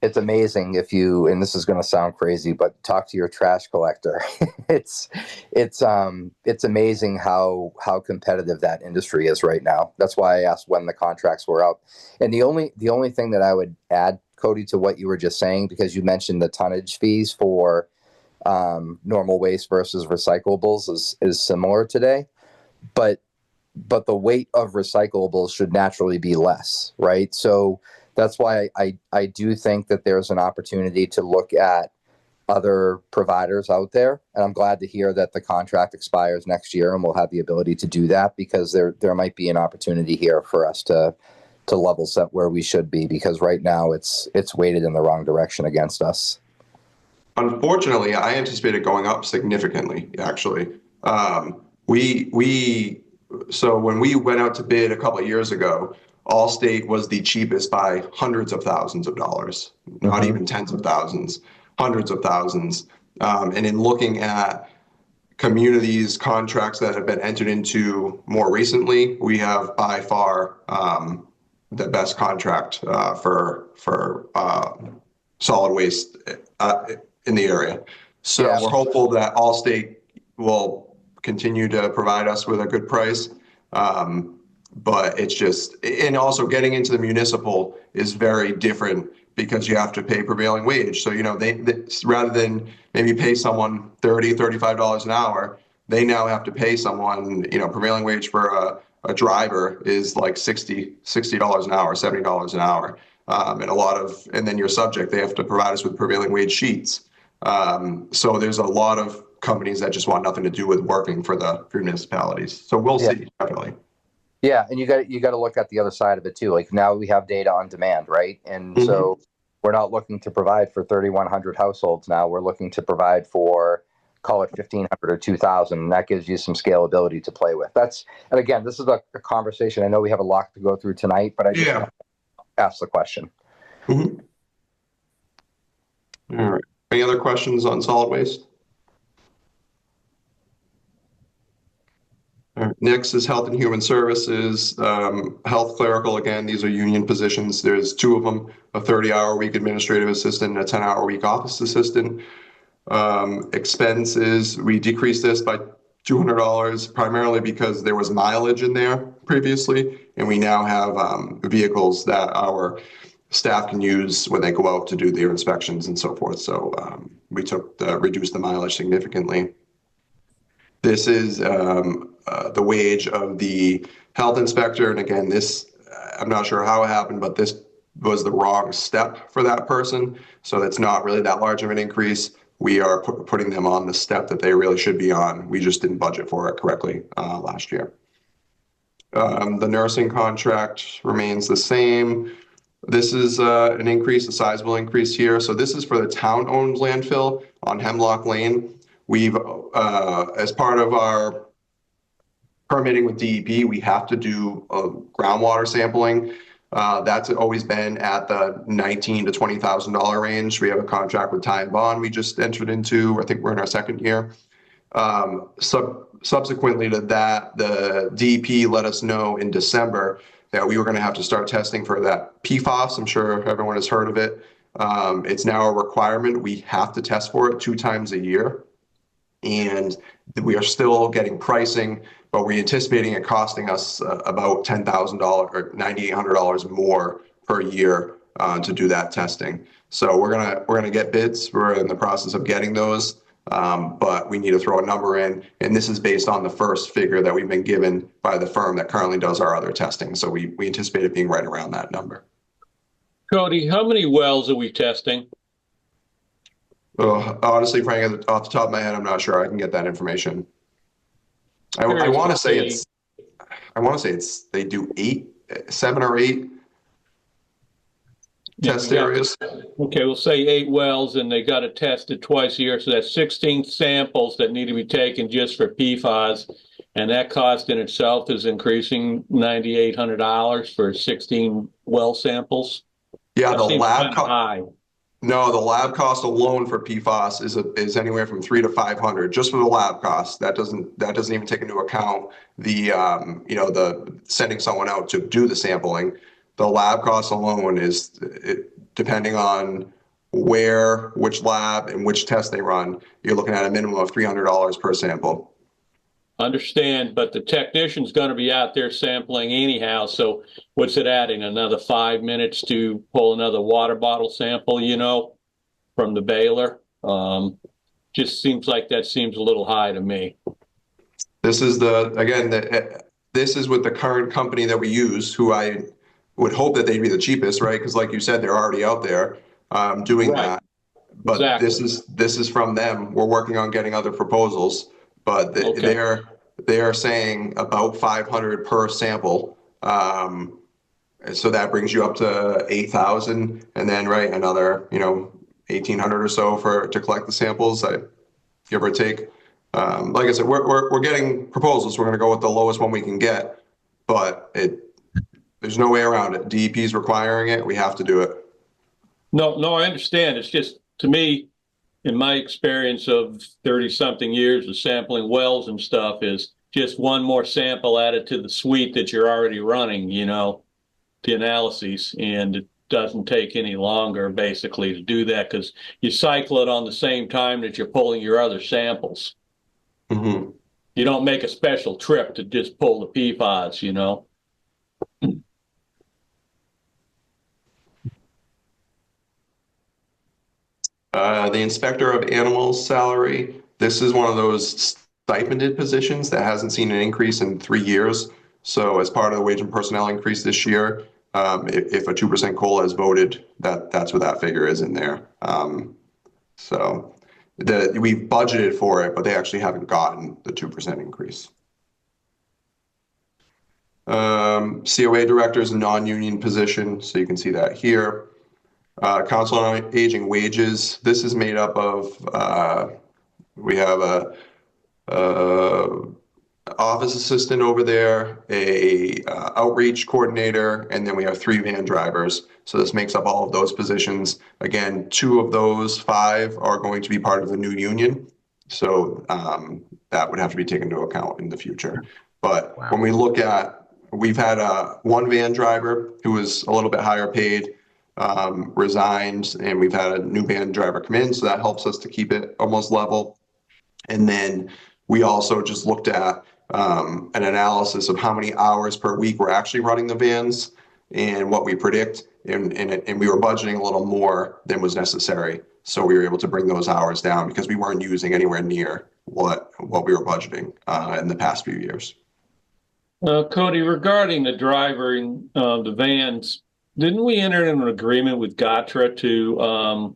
it's amazing if you, and this is going to sound crazy, but talk to your trash collector. it's amazing how competitive that industry is right now. That's why I asked when the contracts were up. And the only thing that I would add, Cody, to what you were just saying, because you mentioned the tonnage fees for normal waste versus recyclables is similar today, but the weight of recyclables should naturally be less, right? So that's why I do think that there's an opportunity to look at other providers out there. And I'm glad to hear that the contract expires next year and we'll have the ability to do that, because there might be an opportunity here for us to level set where we should be, because right now it's weighted in the wrong direction against us. Unfortunately, I anticipate it going up significantly, actually. So when we went out to bid a couple of years ago, Allstate was the cheapest by hundreds of thousands of dollars, not even tens of thousands, hundreds of thousands. And in looking at communities' contracts that have been entered into more recently, we have by far the best contract for solid waste in the area. So we're hopeful that Allstate will continue to provide us with a good price. But it's just, and also getting into the municipal is very different, because you have to pay prevailing wage. So, they rather than maybe pay someone $30, $35 an hour, they now have to pay someone, prevailing wage for a driver is like $60 an hour, $70 an hour. And then your subject, they have to provide us with prevailing wage sheets. So there's a lot of companies that just want nothing to do with working for municipalities. So we'll see, definitely. Yeah, and you got to look at the other side of it too. Like, now we have data on demand, right? And so we're not looking to provide for 3,100 households now. We're looking to provide for, call it 1,500 or 2,000. And that gives you some scalability to play with. And again, this is a conversation. I know we have a lot to go through tonight, but I just want to ask the question. All right. Any other questions on solid waste? Next is Health and Human Services. Health clerical, again, these are union positions. There's two of them, a 30-hour-a-week administrative assistant and a 10-hour-a-week office assistant. Expenses, we decreased this by $200 primarily because there was mileage in there previously, and we now have vehicles that our staff can use when they go out to do their inspections and so forth. So we reduced the mileage significantly. This is the wage of the health inspector, and again, this I'm not sure how it happened, but this was the wrong step for that person. So that's not really that large of an increase. We are putting them on the step that they really should be on. We just didn't budget for it correctly last year. The nursing contract remains the same. This is an increase, a sizable increase here. So this is for the town-owned landfill on Hemlock Lane. We've, as part of our permitting with DEP, we have to do groundwater sampling. That's always been at the $19,000 to $20,000 range. We have a contract with Ty and Bond we just entered into. I think we're in our second year. Subsequently to that, the DEP let us know in December that we were going to have to start testing for that PFAS. I'm sure everyone has heard of it. It's now a requirement. We have to test for it 2 times a year. And we are still getting pricing, but we're anticipating it costing us about $10,000 or $9,800 more per year to do that testing. So we're gonna get bids. We're in the process of getting those, but we need to throw a number in, and this is based on the first figure that we've been given by the firm that currently does our other testing. So we anticipate it being right around that number. Cody, how many wells are we testing? Honestly, Frank, off the top of my head, I'm not sure. I can get that information. I want to say it's they do 7 or 8 test areas. Okay, we'll say 8 wells, and they got to test it twice a year. So that's 16 samples that need to be taken just for PFAS, and that cost in itself is increasing $9,800 for 16 well samples. Yeah, that the lab high. No, the lab cost alone for PFAS is anywhere from $300 to $500 just for the lab cost. That doesn't even take into account the the sending someone out to do the sampling. The lab cost alone is, depending on which lab and which test they run, you're looking at a minimum of $300 per sample. Understand, but the technician's going to be out there sampling anyhow. So what's it adding? Another 5 minutes to pull another water bottle sample, from the baler? Just seems like that seems a little high to me. This is this is with the current company that we use, who I would hope that they'd be the cheapest, right? Because like you said, they're already out there doing that. But exactly. This is from them. We're working on getting other proposals. But they're saying about $500 per sample, so that brings you up to 8,000, and then another $1,800 or so to collect the samples, give or take. Like I said, we're getting proposals. We're going to go with the lowest one we can get, but there's no way around it. DEP is requiring it. We have to do it. No, I understand. It's just, to me, in my experience of 30-something years of sampling wells and stuff, is just one more sample added to the suite that you're already running, the analyses, and it doesn't take any longer basically to do that because you cycle it on the same time that you're pulling your other samples. Mm-hmm. You don't make a special trip to just pull the PFAS, The inspector of animals salary, this is one of those stipended positions that hasn't seen an increase in 3 years. So as part of the wage and personnel increase this year, if a 2% COLA is voted, that's what that figure is in there. So we've budgeted for it, but they actually haven't gotten the 2% increase. COA director is a non-union position, so you can see that here. Council on Aging wages. This is made up of, we have a office assistant over there, a outreach coordinator, and then we have 3 van drivers. So this makes up all of those positions. Again, 2 of those 5 are going to be part of the new union. So that would have to be taken into account in the future. But when we look at, we've had 1 van driver who was a little bit higher paid. resigned, and we've had a new van driver come in, so that helps us to keep it almost level. And then we also just looked at an analysis of how many hours per week we're actually running the vans and what we predict, and we were budgeting a little more than was necessary. So we were able to bring those hours down because we weren't using anywhere near what we were budgeting in the past few years. Cody, regarding the driver and the vans, didn't we enter into an agreement with GATRA to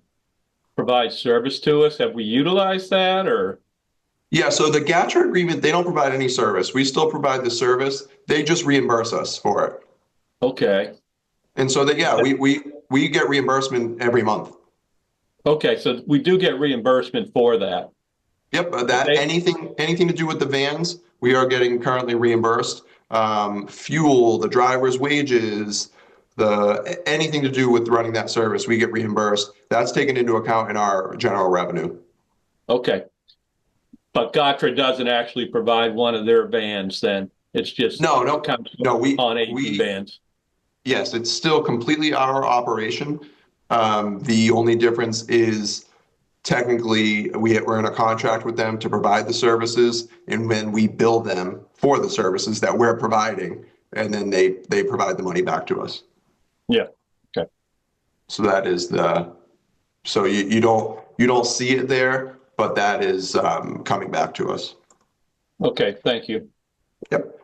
provide service to us? Have we utilized that, or? Yeah, so the GATRA agreement, they don't provide any service. We still provide the service. They just reimburse us for it. Okay. And so that, yeah, we get reimbursement every month. Okay, so we do get reimbursement for that. Yep, anything to do with the vans, we are getting currently reimbursed. Fuel, the driver's wages, anything to do with running that service, we get reimbursed. That's taken into account in our general revenue. Okay. But GATRA doesn't actually provide one of their vans then? It's just no, we on AV vans. Yes, it's still completely our operation. The only difference is technically we're in a contract with them to provide the services, and when we bill them for the services that we're providing, and then they provide the money back to us. Yeah. Okay. So that is so you don't see it there, but that is coming back to us. Okay, thank you. Yep.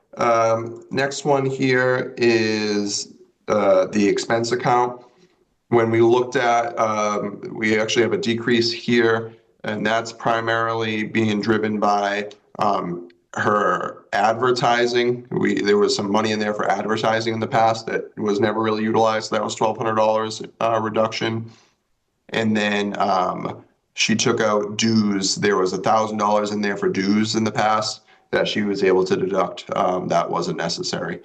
Next one here is the expense account. When we looked at, we actually have a decrease here, and that's primarily being driven by her advertising. There was some money in there for advertising in the past that was never really utilized. That was $1,200 reduction. And then she took out dues. There was $1,000 in there for dues in the past that she was able to deduct. That wasn't necessary.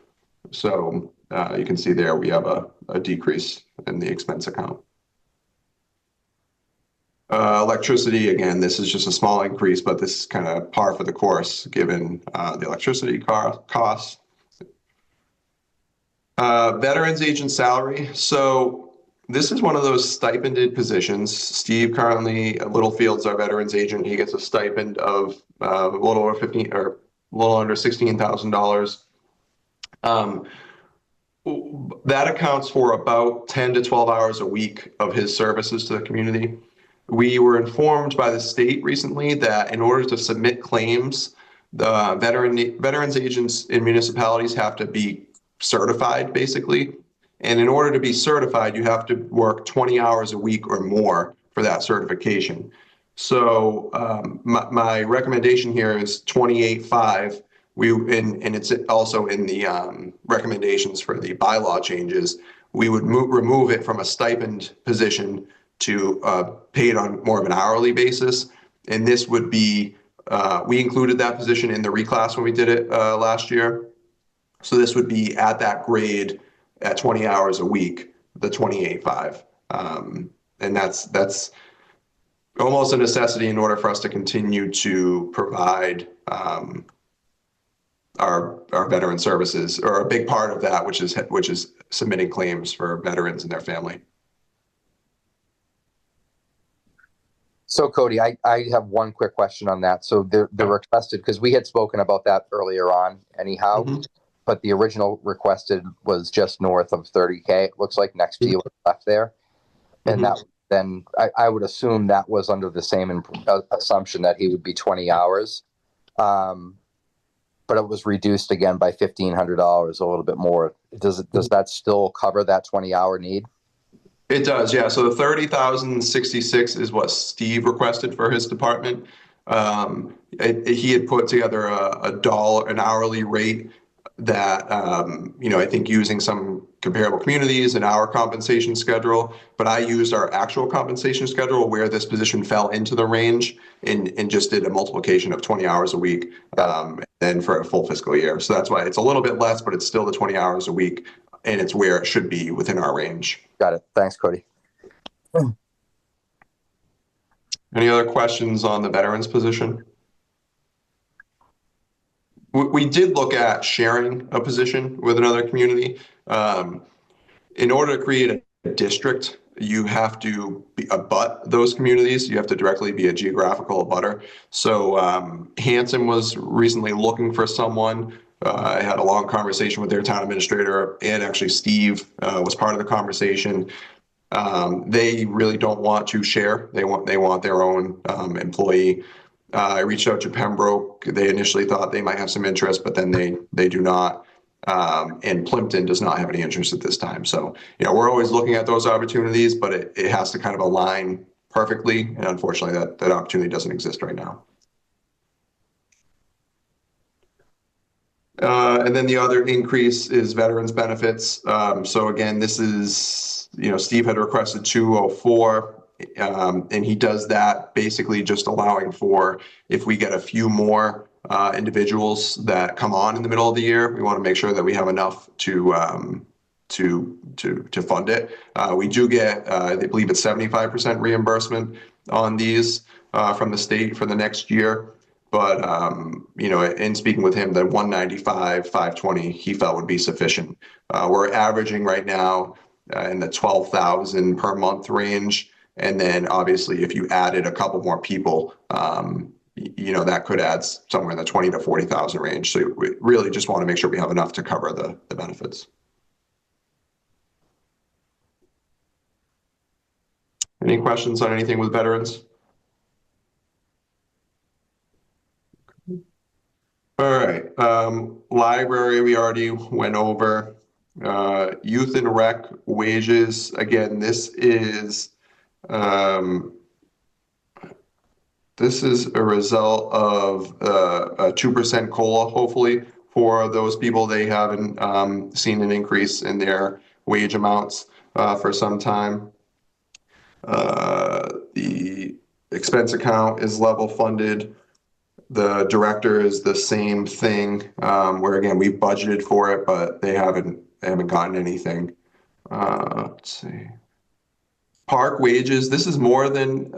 So you can see there we have a decrease in the expense account. Electricity, again, this is just a small increase, but this is kind of par for the course given the electricity costs. Veterans agent salary. So this is one of those stipended positions. Steve currently at Littlefield's our veterans agent. He gets a stipend of a little over under $16,000. That accounts for about 10 to 12 hours a week of his services to the community. We were informed by the state recently that in order to submit claims, the veterans agents in municipalities have to be certified, basically. And in order to be certified, you have to work 20 hours a week or more for that certification. So my recommendation here is 28.5. And it's also in the recommendations for the bylaw changes. We would remove it from a stipend position to pay it on more of an hourly basis. And this would be, we included that position in the reclass when we did it last year. So this would be at that grade at 20 hours a week, the 28.5. And that's almost a necessity in order for us to continue to provide our veteran services, or a big part of that, which is submitting claims for veterans and their family. So Cody, I have one quick question on that. So the requested, because we had spoken about that earlier on anyhow, but the original requested was just north of 30K. It looks like next to you left there. And that then I would assume that was under the same assumption that he would be 20 hours. But it was reduced again by $1,500, a little bit more. Does that still cover that 20-hour need? It does, yeah. So the $30,066 is what Steve requested for his department. He had put together an hourly rate that I think using some comparable communities and our compensation schedule, but I used our actual compensation schedule where this position fell into the range and just did a multiplication of 20 hours a week then for a full fiscal year. So that's why it's a little bit less, but it's still the 20 hours a week, and it's where it should be within our range. Got it. Thanks, Cody. Any other questions on the veterans position? We did look at sharing a position with another community. In order to create a district, you have to abut those communities. You have to directly be a geographical abutter. So Hanson was recently looking for someone. I had a long conversation with their town administrator, and actually Steve was part of the conversation. They really don't want to share. They want their own employee. I reached out to Pembroke. They initially thought they might have some interest, but then they do not. And Plimpton does not have any interest at this time. So, we're always looking at those opportunities, but it has to kind of align perfectly. And unfortunately, that opportunity doesn't exist right now. And then the other increase is veterans benefits. So again, this is, Steve had requested 204. And he does that basically just allowing for, if we get a few more individuals that come on in the middle of the year, we want to make sure that we have enough to fund it. We do get, I believe it's 75% reimbursement on these from the state for the next year. But in speaking with him, the 195, 520, he felt would be sufficient. We're averaging right now in the 12,000 per month range. And then obviously if you added a couple more people, that could add somewhere in the 20 to 40,000 range. So we really just want to make sure we have enough to cover the benefits. Any questions on anything with veterans? All right. Library, we already went over. Youth and rec wages. Again, this is a result of a 2% COLA, hopefully, for those people. They haven't seen an increase in their wage amounts for some time. The expense account is level funded. The director is the same thing, where again, we budgeted for it, but they haven't gotten anything. Let's see. Park wages, this is more than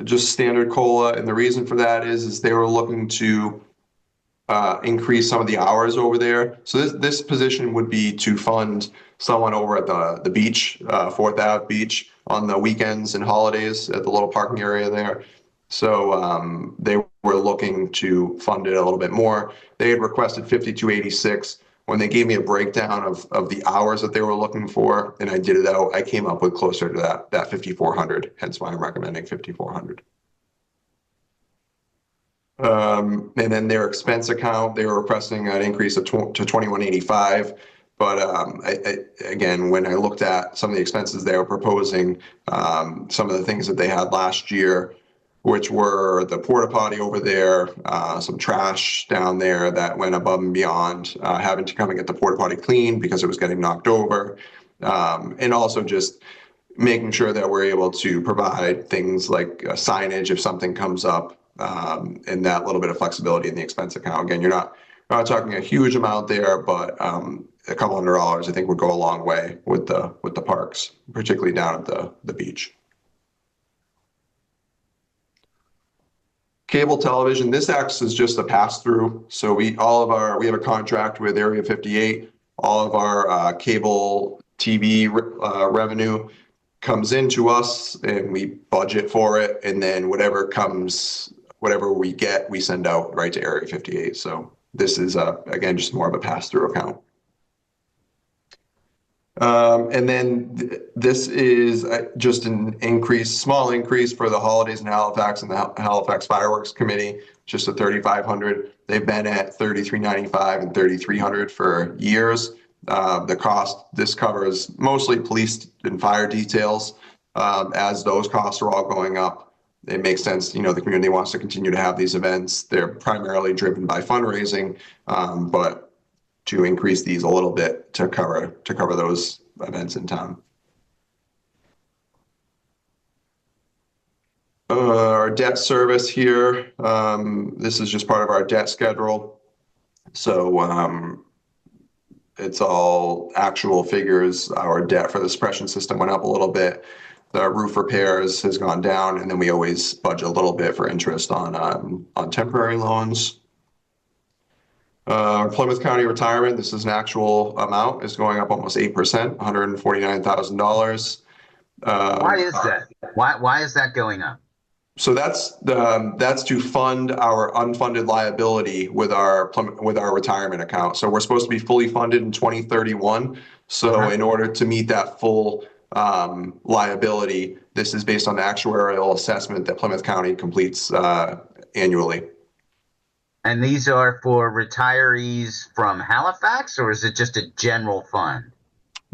just standard COLA, and the reason for that is they were looking to increase some of the hours over there. So this position would be to fund someone over at the beach, 4th Ave Beach, on the weekends and holidays at the little parking area there. So they were looking to fund it a little bit more. They had requested 5286. When they gave me a breakdown of the hours that they were looking for, and I did it out, I came up with closer to that 5,400. Hence why I'm recommending 5,400. And then their expense account, they were requesting an increase to 2185. But again, when I looked at some of the expenses they were proposing, some of the things that they had last year, which were the porta potty over there, some trash down there that went above and beyond, having to come and get the porta potty cleaned because it was getting knocked over, and also just making sure that we're able to provide things like signage if something comes up, and that little bit of flexibility in the expense account. Again, you're not talking a huge amount there, but a couple $100 I think would go a long way with the parks, particularly down at the beach. Cable television, this acts as just a pass-through. So we have a contract with Area 58. All of our cable TV revenue comes into us, and we budget for it. And then whatever we get, we send out right to Area 58. So this is again just more of a pass-through account. And then this is just an small increase for the holidays in Halifax and the Halifax Fireworks Committee, just a 3,500. They've been at 3,395 and 3,300 for years. The cost, this covers mostly police and fire details. As those costs are all going up, it makes sense. The community wants to continue to have these events. They're primarily driven by fundraising, but to increase these a little bit to cover those events in town. Our debt service here, this is just part of our debt schedule. So it's all actual figures. Our debt for the suppression system went up a little bit. The roof repairs has gone down, and then we always budget a little bit for interest on temporary loans. Plymouth County retirement, this is an actual amount, is going up almost 8%, $149,000. Why is that? Why is that going up? So that's to fund our unfunded liability with our retirement account. So we're supposed to be fully funded in 2031. So in order to meet that full liability, this is based on the actuarial assessment that Plymouth County completes annually. And these are for retirees from Halifax, or is it just a general fund?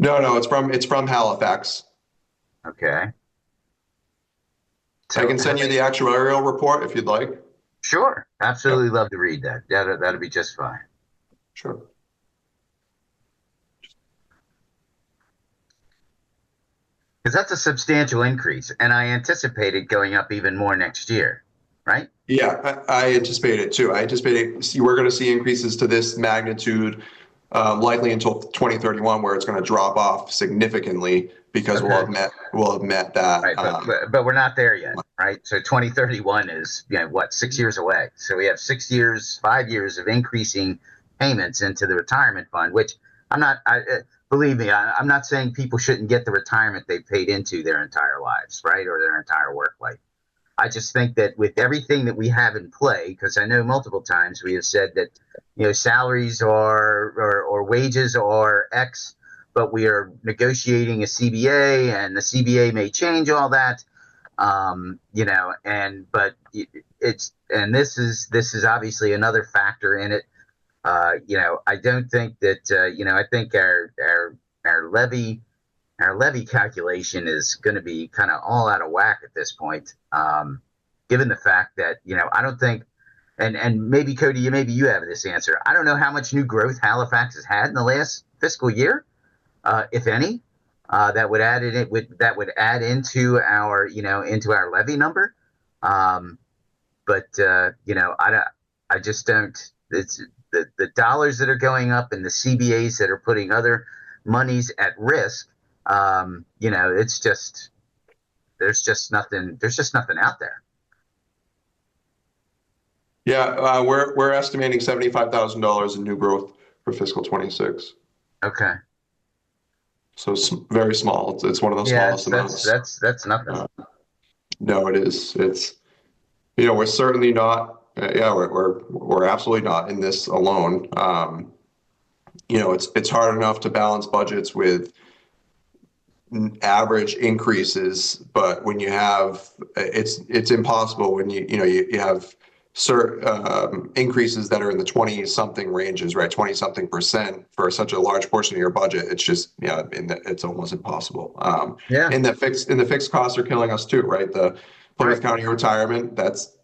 No, it's from Halifax. Okay. I can send you the actuarial report if you'd like. Sure. Absolutely love to read that. That'll be just fine. Sure. Because that's a substantial increase, and I anticipate it going up even more next year, right? Yeah, I anticipate it too. I anticipate we're going to see increases to this magnitude likely until 2031, where it's going to drop off significantly because we'll have met that. Right, but we're not there yet, right? So 2031 is, what, 6 years away. So we have 6 years, 5 years of increasing payments into the retirement fund, which believe me, I'm not saying people shouldn't get the retirement they paid into their entire lives, right, or their entire work life. I just think that with everything that we have in play, because I know multiple times we have said that, salaries or wages are X, but we are negotiating a CBA, and the CBA may change all that, this is obviously another factor in it. I don't think that I think our levy calculation is going to be kind of all out of whack at this point, given the fact that, I don't think, and maybe Cody, maybe you have this answer. I don't know how much new growth Halifax has had in the last fiscal year, if any, that would add into our, into our levy number. I just don't, it's the dollars that are going up and the CBAs that are putting other monies at risk. It's just, there's just nothing out there. Yeah, we're estimating $75,000 in new growth for fiscal 26. Okay. So it's very small. It's one of the smallest amounts. That's nothing. No, it is. It's, we're certainly not. We're absolutely not in this alone. It's hard enough to balance budgets with average increases, but when you have, it's impossible when you have certain increases that are in the 20-something ranges, right? 20-something% for such a large portion of your budget. It's just, it's almost impossible. And the fixed costs are killing us too, right? The Plymouth County retirement, that's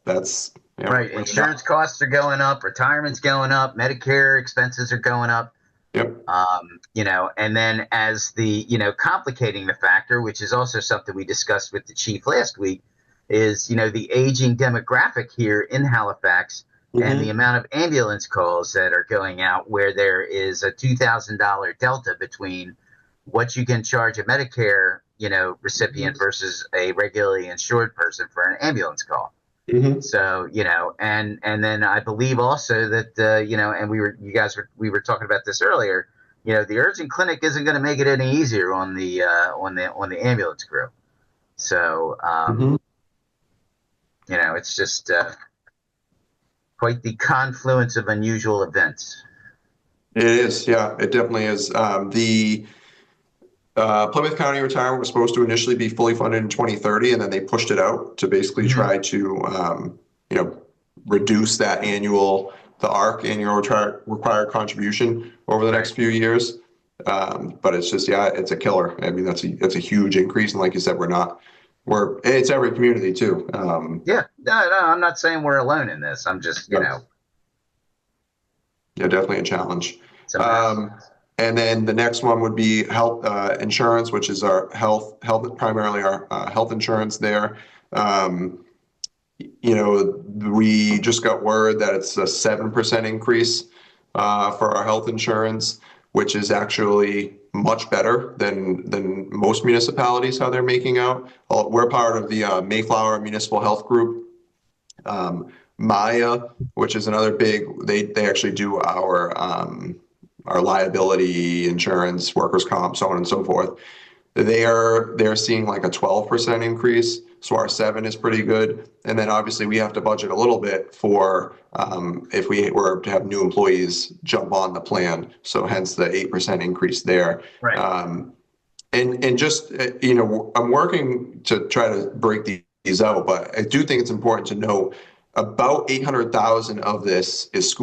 right. Insurance costs are going up, retirement's going up, Medicare expenses are going up. Yep. And then as the, complicating the factor, which is also something we discussed with the chief last week, is, the aging demographic here in Halifax and the amount of ambulance calls that are going out, where there is a $2,000 delta between what you can charge a Medicare, recipient versus a regularly insured person for an ambulance call. So, and then I believe also that, and we were talking about this earlier, the urgent clinic isn't going to make it any easier on the ambulance crew. So, it's just quite the confluence of unusual events. It is. Yeah, it definitely is. The Plymouth County retirement was supposed to initially be fully funded in 2030, and then they pushed it out to basically try to, reduce that annual required contribution over the next few years. But it's just, it's a killer. I mean, that's a huge increase, and like you said, it's every community too. No, I'm not saying we're alone in this. I'm just, Yeah, definitely a challenge. And then the next one would be health insurance, which is our health, primarily our health insurance there. We just got word that it's a 7% increase for our health insurance, which is actually much better than most municipalities, how they're making out. We're part of the Mayflower Municipal Health Group. Maya, which is another big, they actually do our liability insurance, workers' comp, so on and so forth. They're seeing like a 12% increase. So our 7 is pretty good. And then obviously we have to budget a little bit for if we were to have new employees jump on the plan. So hence the 8% increase there. Right. And just, I'm working to try to break these out, but I do think it's important to know about 800,000 of this is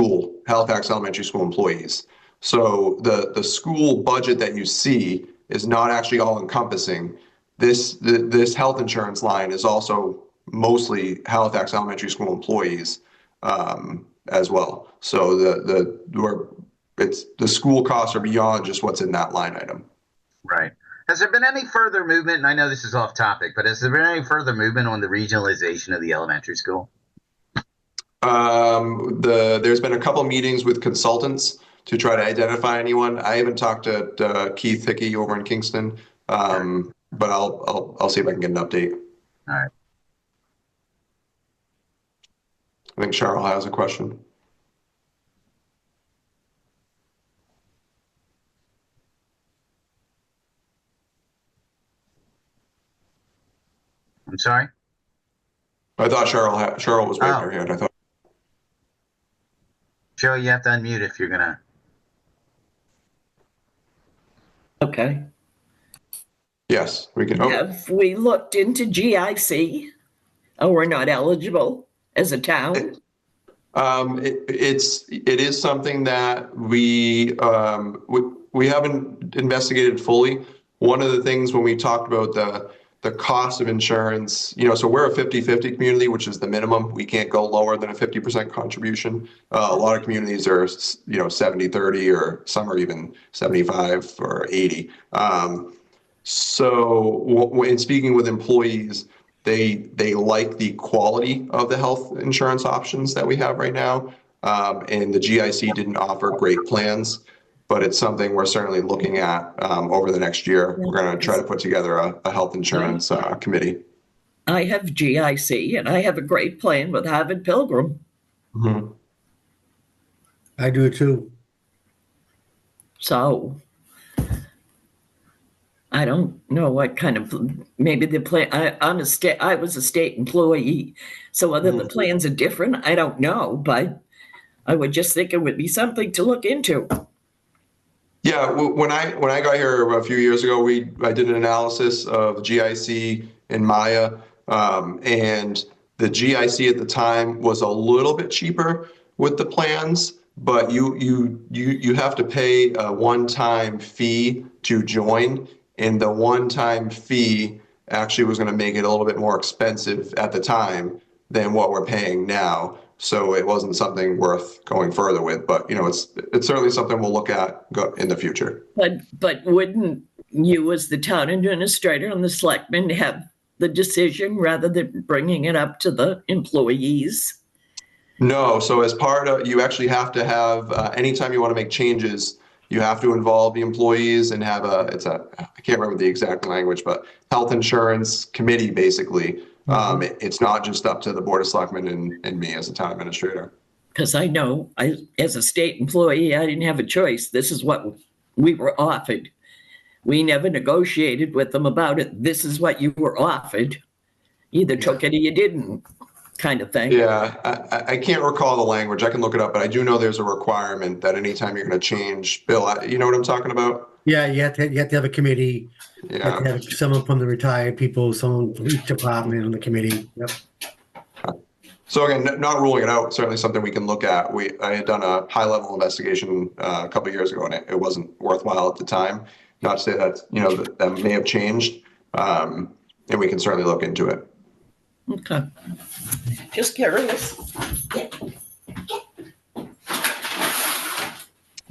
Halifax elementary school employees. So the school budget that you see is not actually all encompassing. This health insurance line is also mostly Halifax elementary school employees as well. So the school costs are beyond just what's in that line item. Right. Has there been any further movement, and I know this is off topic, but has there been any further movement on the regionalization of the elementary school? There's been a couple meetings with consultants to try to identify anyone. I haven't talked to Keith Hickey over in Kingston, but I'll see if I can get an update. All right. I think Cheryl has a question. I'm sorry? I thought Cheryl was waving her hand. I thought. Cheryl, you have to unmute if you're going to. Okay. Yes, we can. Oh. Have we looked into GIC? Oh, we're not eligible as a town? It is something that we haven't investigated fully. One of the things when we talked about the cost of insurance, so we're a 50-50 community, which is the minimum. We can't go lower than a 50% contribution. A lot of communities are, 70-30, or some are even 75 or 80. So in speaking with employees, they like the quality of the health insurance options that we have right now. And the GIC didn't offer great plans, but it's something we're certainly looking at over the next year. We're going to try to put together a health insurance committee. I have GIC, and I have a great plan with Harvard Pilgrim. Mm-hmm. I do too. So I don't know what kind of, maybe the plan, I was a state employee, so whether the plans are different, I don't know, but I would just think it would be something to look into. Yeah, when I got here a few years ago, I did an analysis of GIC and Maya, and the GIC at the time was a little bit cheaper with the plans, but you have to pay a one-time fee to join, and the one-time fee actually was going to make it a little bit more expensive at the time than what we're paying now. So it wasn't something worth going further with, but it's certainly something we'll look at in the future. But wouldn't you, as the town administrator and the selectmen, have the decision rather than bringing it up to the employees? No. So as part of, you actually have to have anytime you want to make changes, you have to involve the employees and have I can't remember the exact language, but health insurance committee basically. It's not just up to the Board of Selectmen and me as a town administrator. Because I know, as a state employee, I didn't have a choice. This is what we were offered. We never negotiated with them about it. This is what you were offered. Either took it or you didn't, kind of thing. Yeah, I can't recall the language. I can look it up, but I do know there's a requirement that anytime you're going to change, Bill, you know what I'm talking about? Yeah, you have to have a committee. Yeah. You have to have someone from the retired people, someone from each department on the committee. Yep. So again, not ruling it out, certainly something we can look at. I had done a high-level investigation a couple of years ago, and it wasn't worthwhile at the time. Not to say that that may have changed, and we can certainly look into it. Okay. Just curious.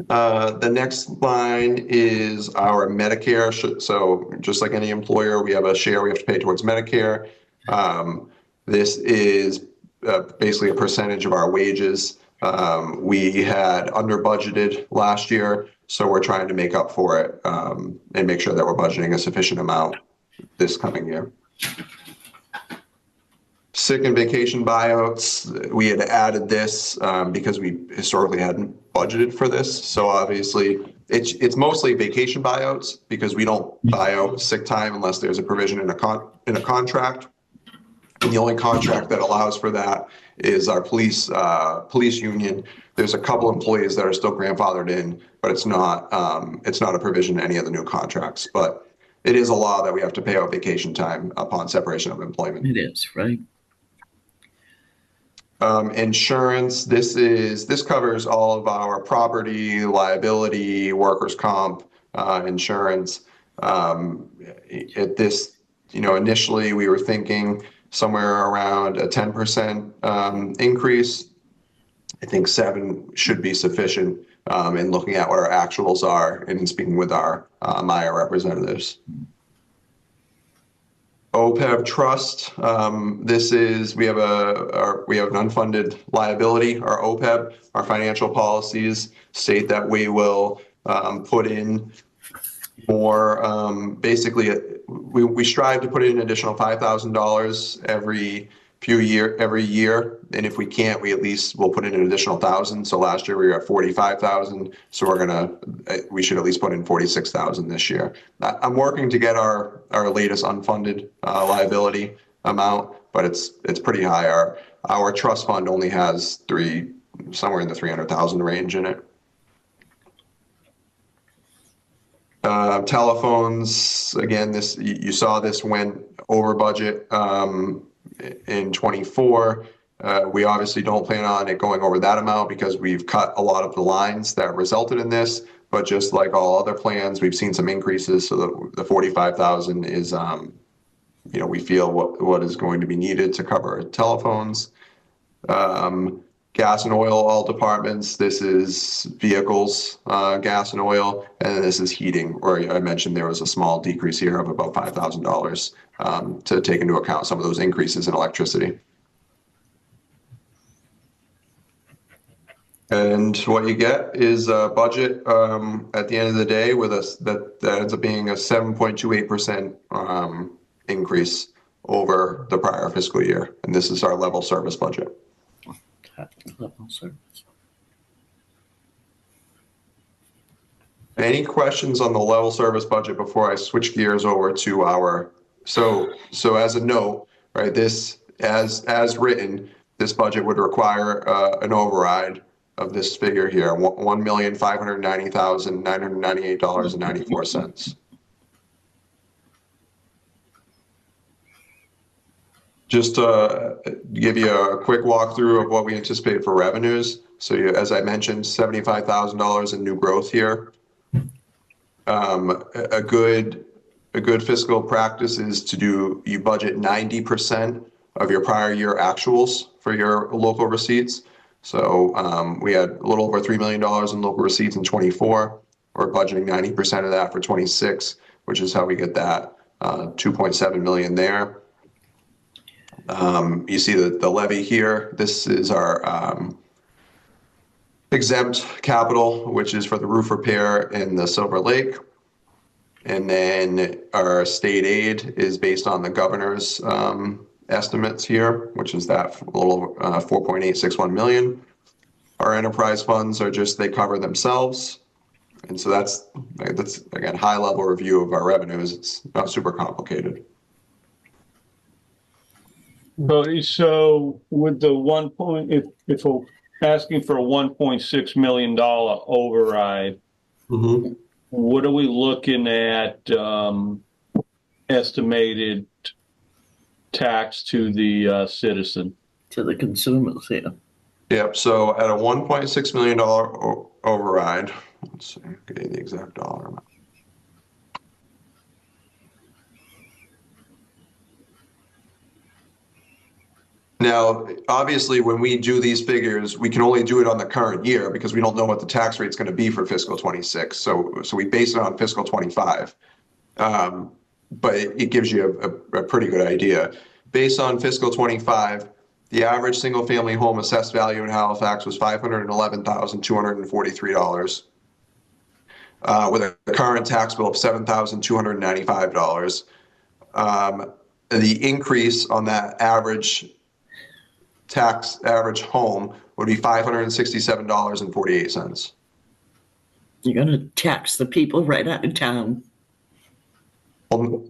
The next line is our Medicare. So just like any employer, we have a share we have to pay towards Medicare. This is basically a percentage of our wages. We had under budgeted last year, so we're trying to make up for it and make sure that we're budgeting a sufficient amount this coming year. Sick and vacation buyouts, we had added this because we historically hadn't budgeted for this. So obviously, it's mostly vacation buyouts because we don't buy out sick time unless there's a provision in a contract. And the only contract that allows for that is our police union. There's a couple employees that are still grandfathered in, but it's not a provision in any of the new contracts. But it is a law that we have to pay out vacation time upon separation of employment. It is, right? Insurance, this covers all of our property, liability, workers' comp, insurance. At this, initially we were thinking somewhere around a 10% increase. I think 7 should be sufficient in looking at what our actuals are and in speaking with our Maya representatives. OPEB trust. We have an unfunded liability. Our OPEB, our financial policies state that we will put in more. Basically, we strive to put in an additional $5,000 every year, and if we can't, we at least will put in an additional $1,000. So last year we were at 45,000. So we should at least put in 46,000 this year. I'm working to get our latest unfunded liability amount, but it's pretty high. Our trust fund only has somewhere in the 300,000 range in it. Telephones, again, you saw this went over budget in 24. We obviously don't plan on it going over that amount because we've cut a lot of the lines that resulted in this, but just like all other plans, we've seen some increases. So the 45,000 is, we feel what is going to be needed to cover telephones. Gas and oil, all departments. This is vehicles, gas and oil, and this is heating, where I mentioned there was a small decrease here of about $5,000 to take into account some of those increases in electricity. And what you get is a budget at the end of the day with that ends up being a 7.28% increase over the prior fiscal year. And this is our level service budget. Level service. Any questions on the level service budget before I switch gears over to our, so as a note, right, this, as written, this budget would require an override of this figure here, $1,590,998.94. Just to give you a quick walkthrough of what we anticipate for revenues. So as I mentioned, $75,000 in new growth here. A good fiscal practice is you budget 90% of your prior year actuals for your local receipts. So we had a little over $3 million in local receipts in 24. We're budgeting 90% of that for 26, which is how we get that $2.7 million there. You see the levy here. This is our exempt capital, which is for the roof repair in the Silver Lake. And then our state aid is based on the governor's estimates here, which is that little 4.861 million. Our enterprise funds are they cover themselves. And so that's again, high level review of our revenues. It's not super complicated. So with the if we're asking for a $1.6 million override, what are we looking at estimated tax to the citizen? To the consumers, yeah. Yep. So at a $1.6 million override, let's see, get the exact dollar amount. Now, obviously, when we do these figures, we can only do it on the current year because we don't know what the tax rate is going to be for fiscal 26. So we base it on fiscal 25. But it gives you a pretty good idea. Based on fiscal 25, the average single-family home assessed value in Halifax was $511,243, with a current tax bill of $7,295. The increase on that average tax average home would be $567.48. You're going to tax the people right out of town. Well,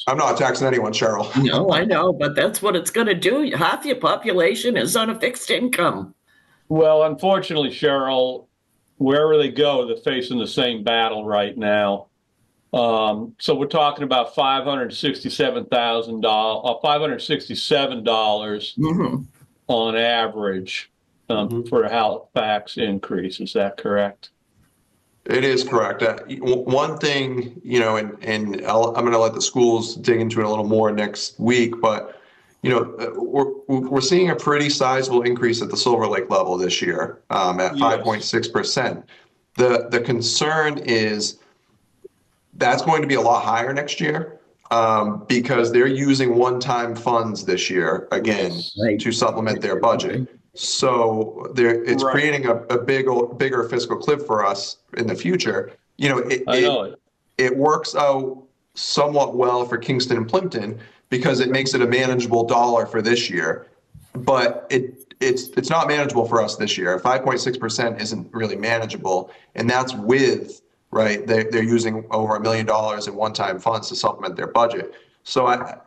I'm not taxing anyone, Cheryl. No, I know, but that's what it's going to do. Half your population is on a fixed income. Well, unfortunately, Cheryl, wherever they go, they're facing the same battle right now. So we're talking about $567 on average for a Halifax increase. Is that correct? It is correct. One thing, and I'm going to let the schools dig into it a little more next week, but we're seeing a pretty sizable increase at the Silver Lake level this year at 5.6%. The concern is that's going to be a lot higher next year because they're using one-time funds this year again to supplement their budget. So it's creating a bigger fiscal cliff for us in the future. It works out somewhat well for Kingston and Plimpton because it makes it a manageable dollar for this year, but it's not manageable for us this year. 5.6% isn't really manageable, and that's with they're using over $1 million in one-time funds to supplement their budget. So I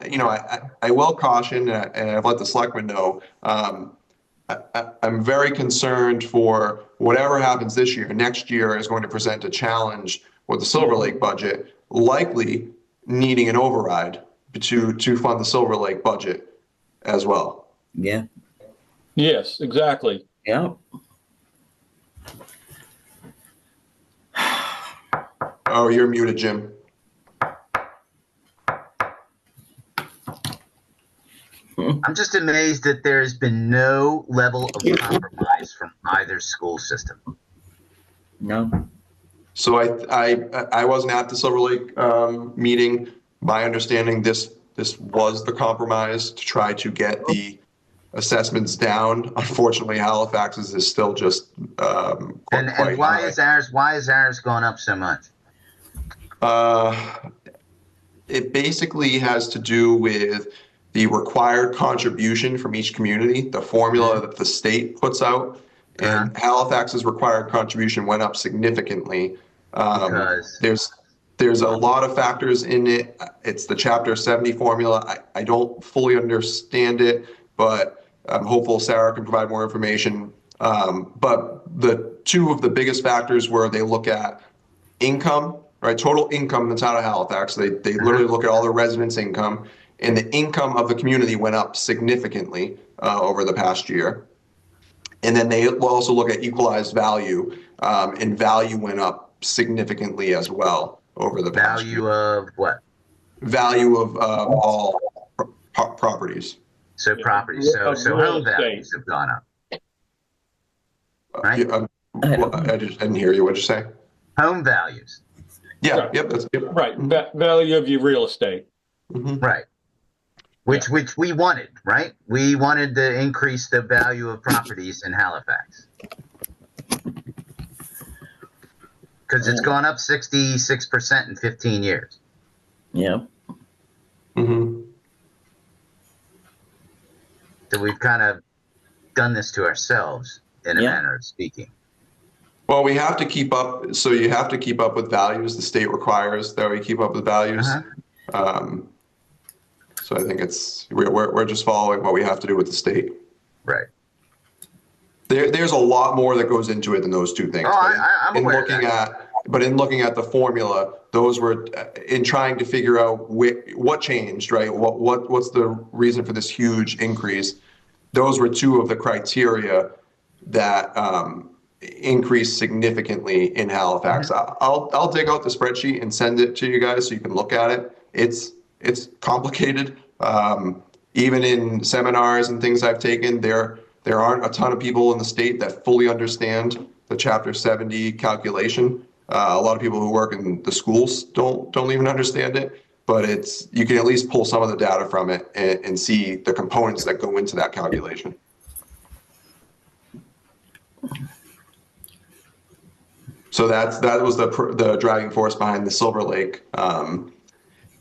will caution, and I've let the selectmen know. I'm very concerned for whatever happens this year. Next year is going to present a challenge with the Silver Lake budget, likely needing an override to fund the Silver Lake budget as well. Yeah. Yes, exactly. Yeah. Oh, you're muted, Jim. I'm just amazed that there has been no level of compromise from either school system. No. So I wasn't at the Silver Lake meeting. My understanding, this was the compromise to try to get the assessments down. Unfortunately, Halifax's is still just and why is ours going up so much? It basically has to do with the required contribution from each community, the formula that the state puts out, and Halifax's required contribution went up significantly. There's a lot of factors in it. It's the Chapter 70 formula. I don't fully understand it, but I'm hopeful Sarah can provide more information. But the two of the biggest factors were they look at income, total income in the town of Halifax. They literally look at all the residents' income. And the income of the community went up significantly over the past year. And then they will also look at equalized value, and value went up significantly as well over the past year. Value of what? Value of all properties. So properties. So home values have gone up. Right? I just didn't hear you. What'd you say? Home values. Yeah. Right. Yep. That's yep. Right. Value of your real estate. Mm-hmm. Right. Which we wanted, right? We wanted to increase the value of properties in Halifax. Because it's gone up 66% in 15 years. Yeah. Mm-hmm. So we've kind of done this to ourselves in a manner of speaking. Well, we have to keep up. So you have to keep up with values. The state requires that we keep up with values. So I think we're just following what we have to do with the state. Right. There's a lot more that goes into it than those two things. I'm aware of that. But in looking at the formula, those were in trying to figure out what changed, right? What's the reason for this huge increase? Those were two of the criteria that increased significantly in Halifax. I'll dig out the spreadsheet and send it to you guys so you can look at it. It's complicated. Even in seminars and things I've taken, there aren't a ton of people in the state that fully understand the Chapter 70 calculation. A lot of people who work in the schools don't even understand it, but you can at least pull some of the data from it and see the components that go into that calculation. So that was the driving force behind the Silver Lake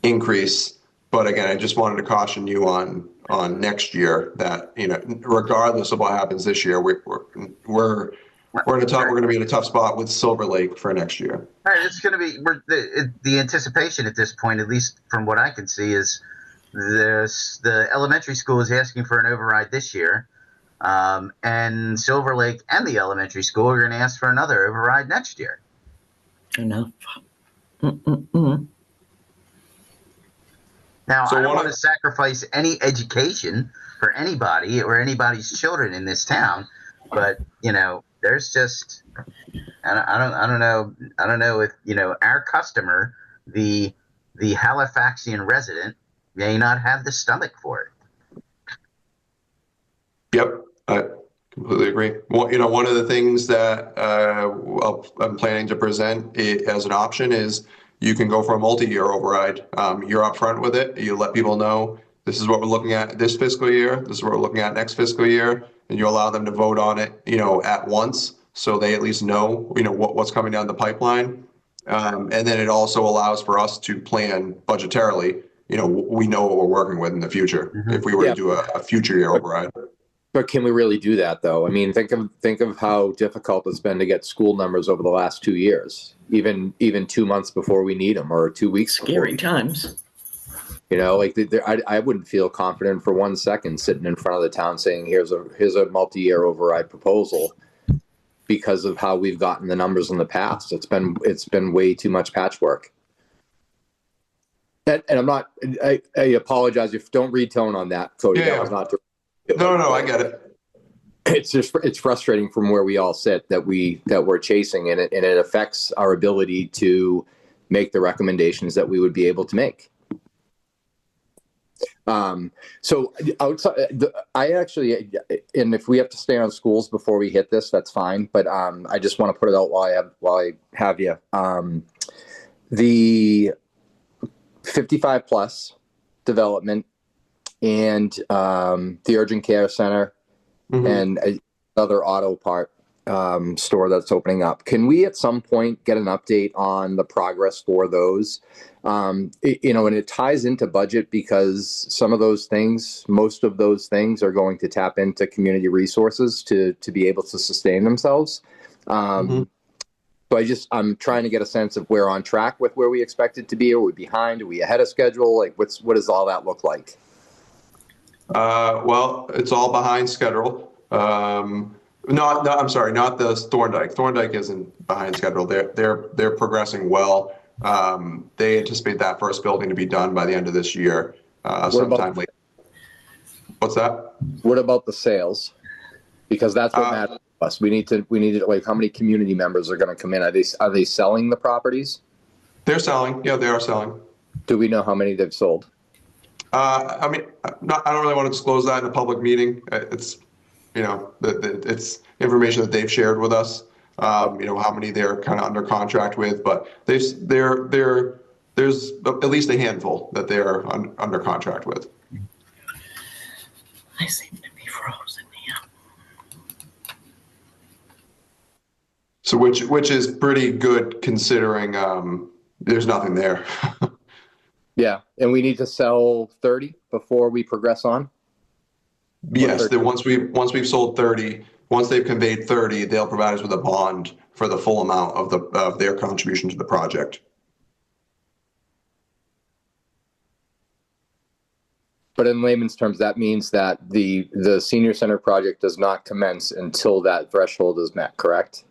increase. But again, I just wanted to caution you on on next year that, regardless of what happens this year, we're in a tough, we're going to be in a tough spot with Silver Lake for next year. All right, it's going to be the anticipation at this point, at least from what I can see, is the elementary school is asking for an override this year, and Silver Lake and the elementary school are going to ask for another override next year. Enough. Now, So I don't one want of- to sacrifice any education for anybody or anybody's children in this town, but there's just I don't know if our customer, the Halifaxian resident, may not have the stomach for it. Yep, I completely agree. Well, one of the things that I'm planning to present as an option is you can go for a multi-year override. You're upfront with it. You let people know this is what we're looking at this fiscal year. This is what we're looking at next fiscal year, and you allow them to vote on it, at once, so they at least know, what's coming down the pipeline. And then it also allows for us to plan budgetarily. We know what we're working with in the future if we were to do a future year override. But can we really do that, though? I mean, think of how difficult it's been to get school numbers over the last 2 years, even 2 months before we need them, or 2 weeks. Scary times. I wouldn't feel confident for 1 second sitting in front of the town saying, "Here's a multi-year override proposal," because of how we've gotten the numbers in the past. It's been way too much patchwork. And I'm not. I apologize if don't read tone on that, Cody. Yeah. That was not. No, I get it. It's frustrating from where we all sit that we're chasing, and it affects our ability to make the recommendations that we would be able to make. So outside, I actually, and if we have to stay on schools before we hit this, that's fine. But I just want to put it out while I have you. The 55 plus development and the urgent care center and another auto part store that's opening up. Can we at some point get an update on the progress for those? And it ties into budget because some of those things, most of those things are going to tap into community resources to be able to sustain themselves. So I'm trying to get a sense of we're on track with where we expect it to be. Are we behind? Are we ahead of schedule? Like what does all that look like? Well, it's all behind schedule. I'm sorry, not the Thorndike. Thorndike isn't behind schedule. They're progressing well. They anticipate that first building to be done by the end of this year, sometime later. What's that? What about the sales? Because that's what matters to us. We need to like how many community members are going to come in? Are they selling the properties? They're selling. Yeah, they are selling. Do we know how many they've sold? I don't really want to disclose that in a public meeting. It's it's information that they've shared with us. How many they're kind of under contract with, but there's at least a handful that they're under contract with. I seem to be frozen here. So which is pretty good considering there's nothing there. Yeah, and we need to sell 30 before we progress on. Yes, once we've sold 30, once they've conveyed 30, they'll provide us with a bond for the full amount of their contribution to the project. But in layman's terms, that means that the senior center project does not commence until that threshold is met, correct?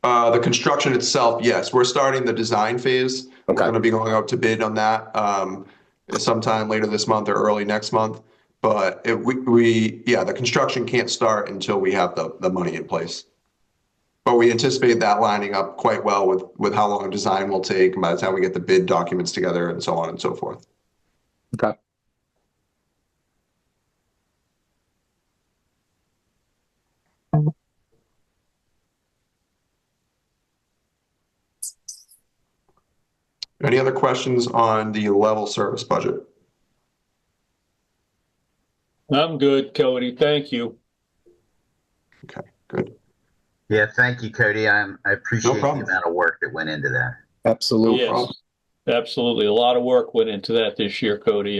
The construction itself, yes. We're starting the design phase. We're going to be going out to bid on that sometime later this month or early next month. But the construction can't start until we have the money in place. But we anticipate that lining up quite well with how long design will take, and by the time we get the bid documents together and so on and so forth. Okay. Any other questions on the level service budget? I'm good, Cody. Thank you. Okay, good. Yeah, thank you, Cody. I appreciate the problem. amount of work that went into that. Absolutely. Yes, absolutely. A lot of work went into that this year, Cody.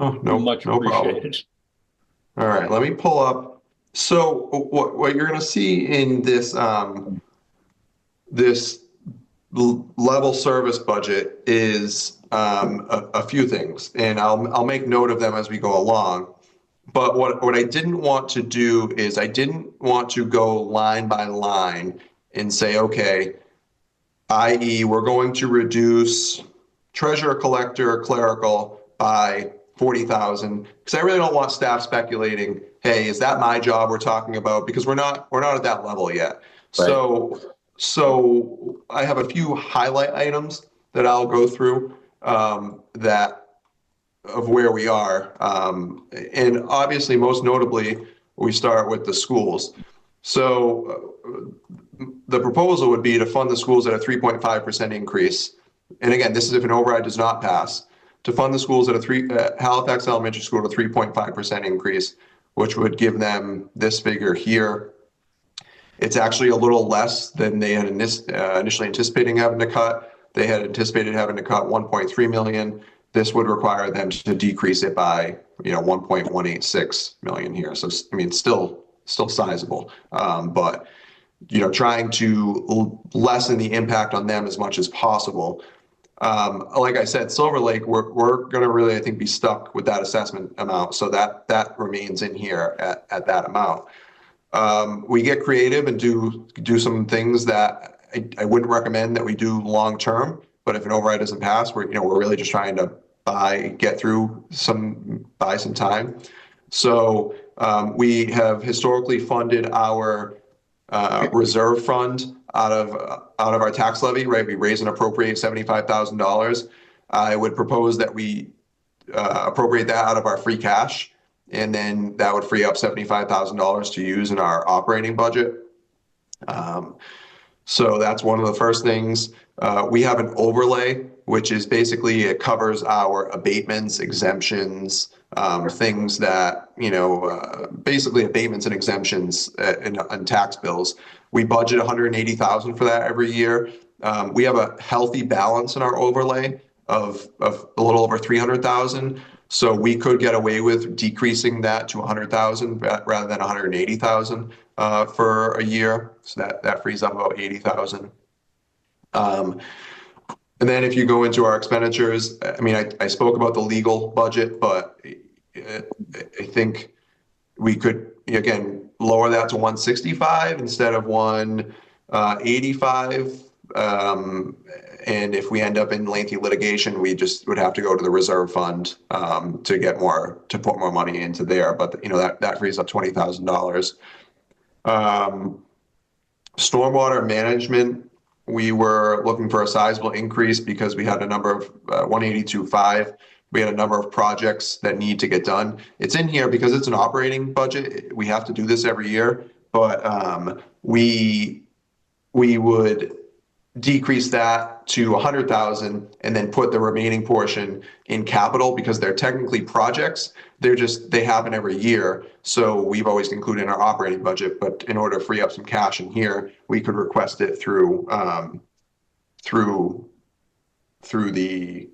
Oh, no, Much no problem. appreciated. All right, let me pull up. So what you're going to see in this this level service budget is a few things, and I'll make note of them as we go along. But what I didn't want to do is I didn't want to go line by line and say, okay, i.e., we're going to reduce treasurer, collector, clerical by 40,000, because I really don't want staff speculating, hey, is that my job we're talking about? Because we're not at that level yet. Right. So I have a few highlight items that I'll go through that of where we are. And obviously, most notably, we start with the schools. So the proposal would be to fund the schools at a 3.5% increase. And again, this is if an override does not pass, to fund the schools at a Halifax Elementary School at a 3.5% increase, which would give them this figure here. It's actually a little less than they had initially anticipating having to cut. They had anticipated having to cut 1.3 million. This would require them to decrease it by 1.186 million here. So I mean, still sizable, but trying to lessen the impact on them as much as possible. Like I said, Silver Lake, we're going to really, I think, be stuck with that assessment amount. So that remains in here at that amount. We get creative and do some things that I wouldn't recommend that we do long term. But if an override doesn't pass, we're really just trying to buy some time. So we have historically funded our reserve fund out of our tax levy, right? We raise and appropriate $75,000. I would propose that we appropriate that out of our free cash, and then that would free up $75,000 to use in our operating budget. So that's one of the first things. We have an overlay, which is basically it covers our abatements, exemptions, things that, basically abatements and exemptions in tax bills. We budget $180,000 for that every year. We have a healthy balance in our overlay of a little over $300,000. So we could get away with decreasing that to $100,000 rather than $180,000 for a year. So that frees up about $80,000. And then if you go into our expenditures, I mean, I spoke about the legal budget, but I think we could, again, lower that to 165 instead of 185. And if we end up in lengthy litigation, we just would have to go to the reserve fund to put more money into there. But that frees up $20,000. Stormwater management, we were looking for a sizable increase because we had a number of 182.5. We had a number of projects that need to get done. It's in here because it's an operating budget. We have to do this every year, but we would decrease that to 100,000 and then put the remaining portion in capital because they're technically projects. They happen every year. So we've always included in our operating budget, but in order to free up some cash in here, we could request it through the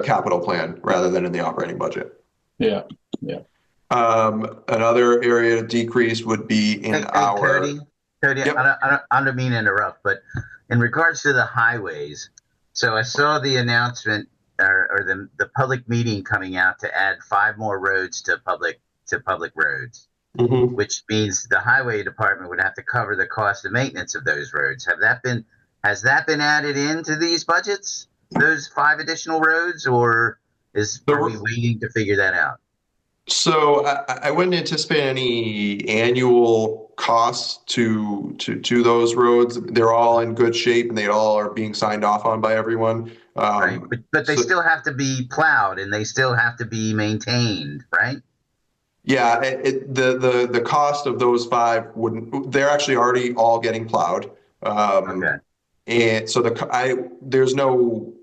capital plan rather than in the operating budget. Yeah. Another area to decrease would be in Cody, Yep. I don't mean to interrupt, but in regards to the highways, so I saw the announcement or the public meeting coming out to add 5 more roads to public roads, Mm-hmm. which means the highway department would have to cover the cost of maintenance of those roads. Has that been added into these budgets? Those 5 additional roads, or are we waiting to figure that out? So I wouldn't anticipate any annual costs to those roads. They're all in good shape and they all are being signed off on by everyone. Right. But they still have to be plowed and they still have to be maintained, right? Yeah, the cost of those 5 they're actually already all getting plowed. Okay. And so there's no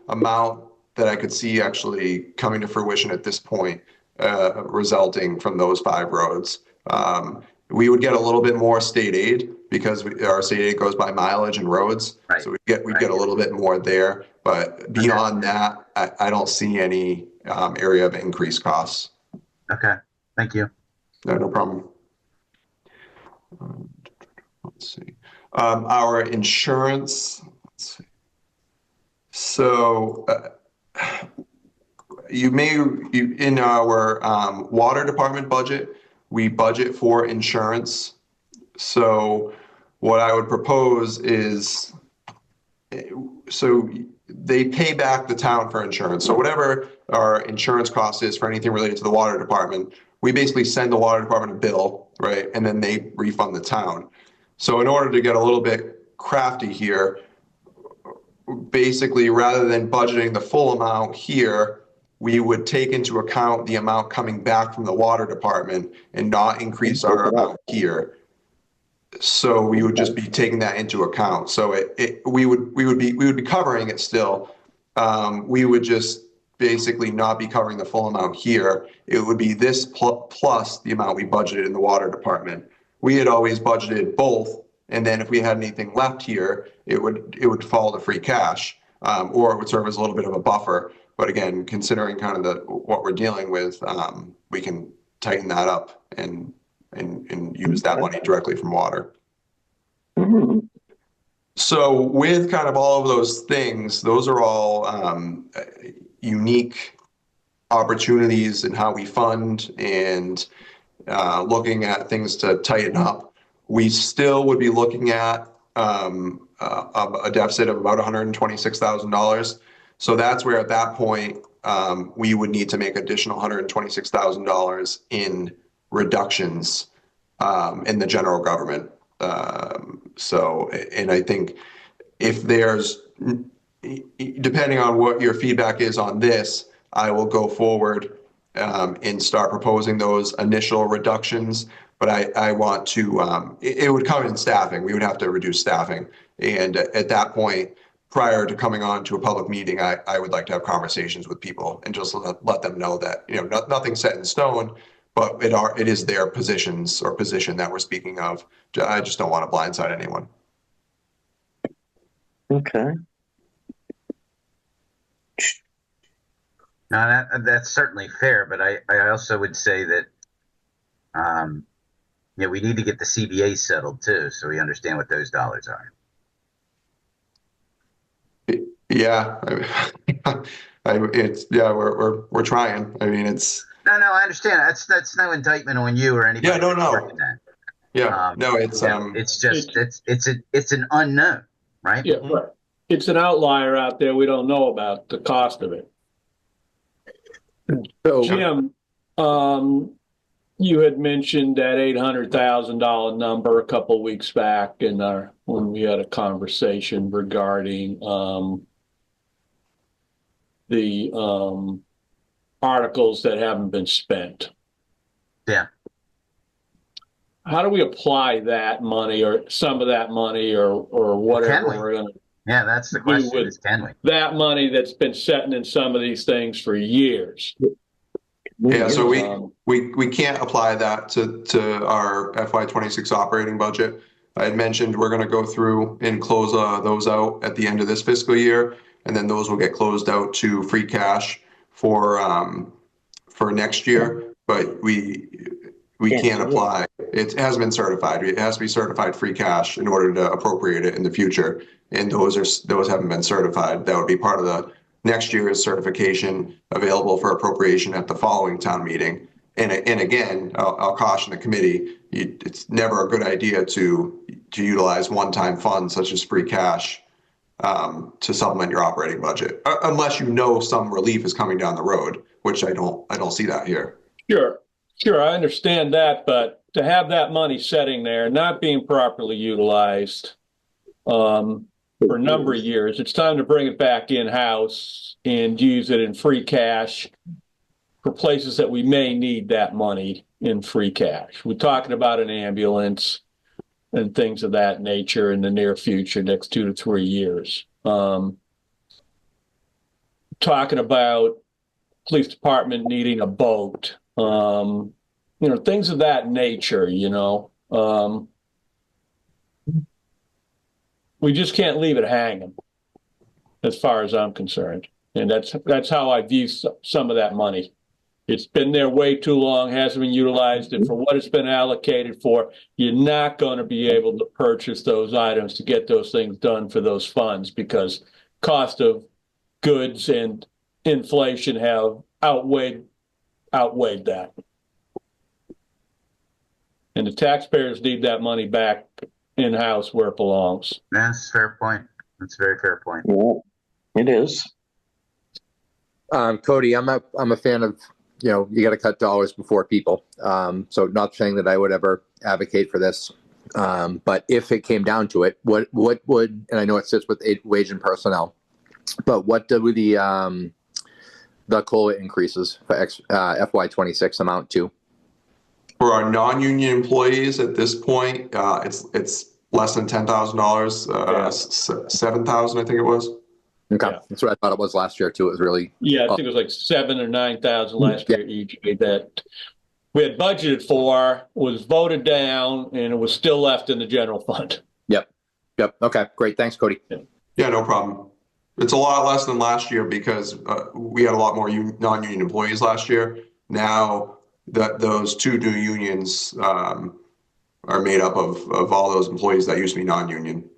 amount that I could see actually coming to fruition at this point, resulting from those 5 roads. We would get a little bit more state aid because our state aid goes by mileage and roads. Right. So we'd get a little bit more there. But beyond that, I don't see any area of increased costs. Okay, thank you. No problem. Let's see. Our insurance. Let's see. So in our water department budget, we budget for insurance. So what I would propose is, so they pay back the town for insurance. So whatever our insurance cost is for anything related to the water department, we basically send the water department a bill, right? And then they refund the town. So in order to get a little bit crafty here, basically rather than budgeting the full amount here, we would take into account the amount coming back from the water department and not increase our amount here. So we would just be taking that into account. So we would be covering it still. We would just basically not be covering the full amount here. It would be this plus the amount we budgeted in the water department. We had always budgeted both, and then if we had anything left here, it would fall to free cash, or it would serve as a little bit of a buffer. But again, considering kind of what we're dealing with, we can tighten that up and use that money directly from water. Mm-hmm. So with kind of all of those things, those are all unique opportunities in how we fund and looking at things to tighten up. We still would be looking at a deficit of about $126,000. So that's where at that point we would need to make additional $126,000 in reductions in the general government. And I think if there's, depending on what your feedback is on this, I will go forward and start proposing those initial reductions. But I want to, it would come in staffing. We would have to reduce staffing. And at that point, prior to coming on to a public meeting, I would like to have conversations with people and just let them know that, nothing's set in stone, but it is their positions or position that we're speaking of. I just don't want to blindside anyone. Okay. No, that's certainly fair, but I also would say that we need to get the CBA settled too, so we understand what those dollars are. Yeah, we're trying. I mean, it's no, I understand. That's no indictment on you or anybody. Yeah, no. Yeah, no, it's just it's an unknown, right? Yeah, right. It's an outlier out there. We don't know about the cost of it. So, Jim, you had mentioned that $800,000 number a couple of weeks back when we had a conversation regarding the articles that haven't been spent. Yeah. How do we apply that money or some of that money or whatever we're going to Yeah, that's the question. Is can we? That money that's been sitting in some of these things for years? Yeah, so we can't apply that to our FY26 operating budget. I had mentioned we're going to go through and close those out at the end of this fiscal year, and then those will get closed out to free cash for next year. But we can't apply. It hasn't been certified. It has to be certified free cash in order to appropriate it in the future, and those haven't been certified. That would be part of the next year's certification available for appropriation at the following town meeting. And again, I'll caution the committee, it's never a good idea to utilize one-time funds such as free cash to supplement your operating budget, unless some relief is coming down the road, which I don't see that here. Sure, I understand that, but to have that money sitting there, not being properly utilized, for a number of years, it's time to bring it back in-house and use it in free cash for places that we may need that money in free cash. We're talking about an ambulance and things of that nature in the near future, next 2 to 3 years. Talking about police department needing a boat, things of that nature, we just can't leave it hanging. as far as I'm concerned. And that's how I view some of that money. It's been there way too long, hasn't been utilized, and for what it's been allocated for, you're not going to be able to purchase those items to get those things done for those funds, because cost of goods and inflation have outweighed that. And the taxpayers need that money back in-house where it belongs. That's a fair point. That's a very fair point. Yeah, it is. Cody, I'm a fan of, you got to cut dollars before people. So not saying that I would ever advocate for this. But if it came down to it, what would, and I know it sits with wage and personnel, but what do the COLA increases for FY26 amount to? For our non-union employees at this point, it's less than $10,000, $7,000, I think it was. Okay, Yeah. that's what I thought it was last year too. It was really I think it was like 7,000 or 9,000 last year each that we had budgeted for, was voted down, and it was still left in the general fund. Yep. Okay, great. Thanks, Cody. Yeah, no problem. It's a lot less than last year because we had a lot more non-union employees last year. Now that those two new unions are made up of all those employees that used to be non-union.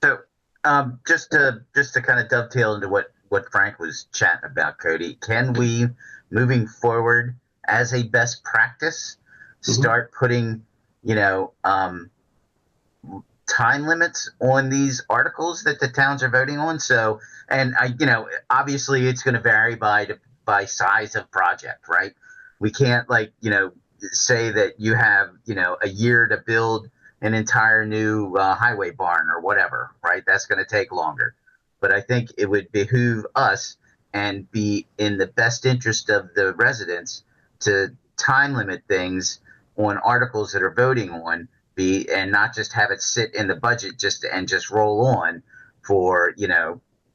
So just to kind of dovetail into what Frank was chatting about, Cody, can we, moving forward as a best practice, start putting, time limits on these articles that the towns are voting on? So, and obviously it's going to vary by size of project, right? We can't say that you have, a year to build an entire new highway barn or whatever, right? That's going to take longer. But I think it would behoove us and be in the best interest of the residents to time limit things on articles that are voting on, and not just have it sit in the budget just roll on for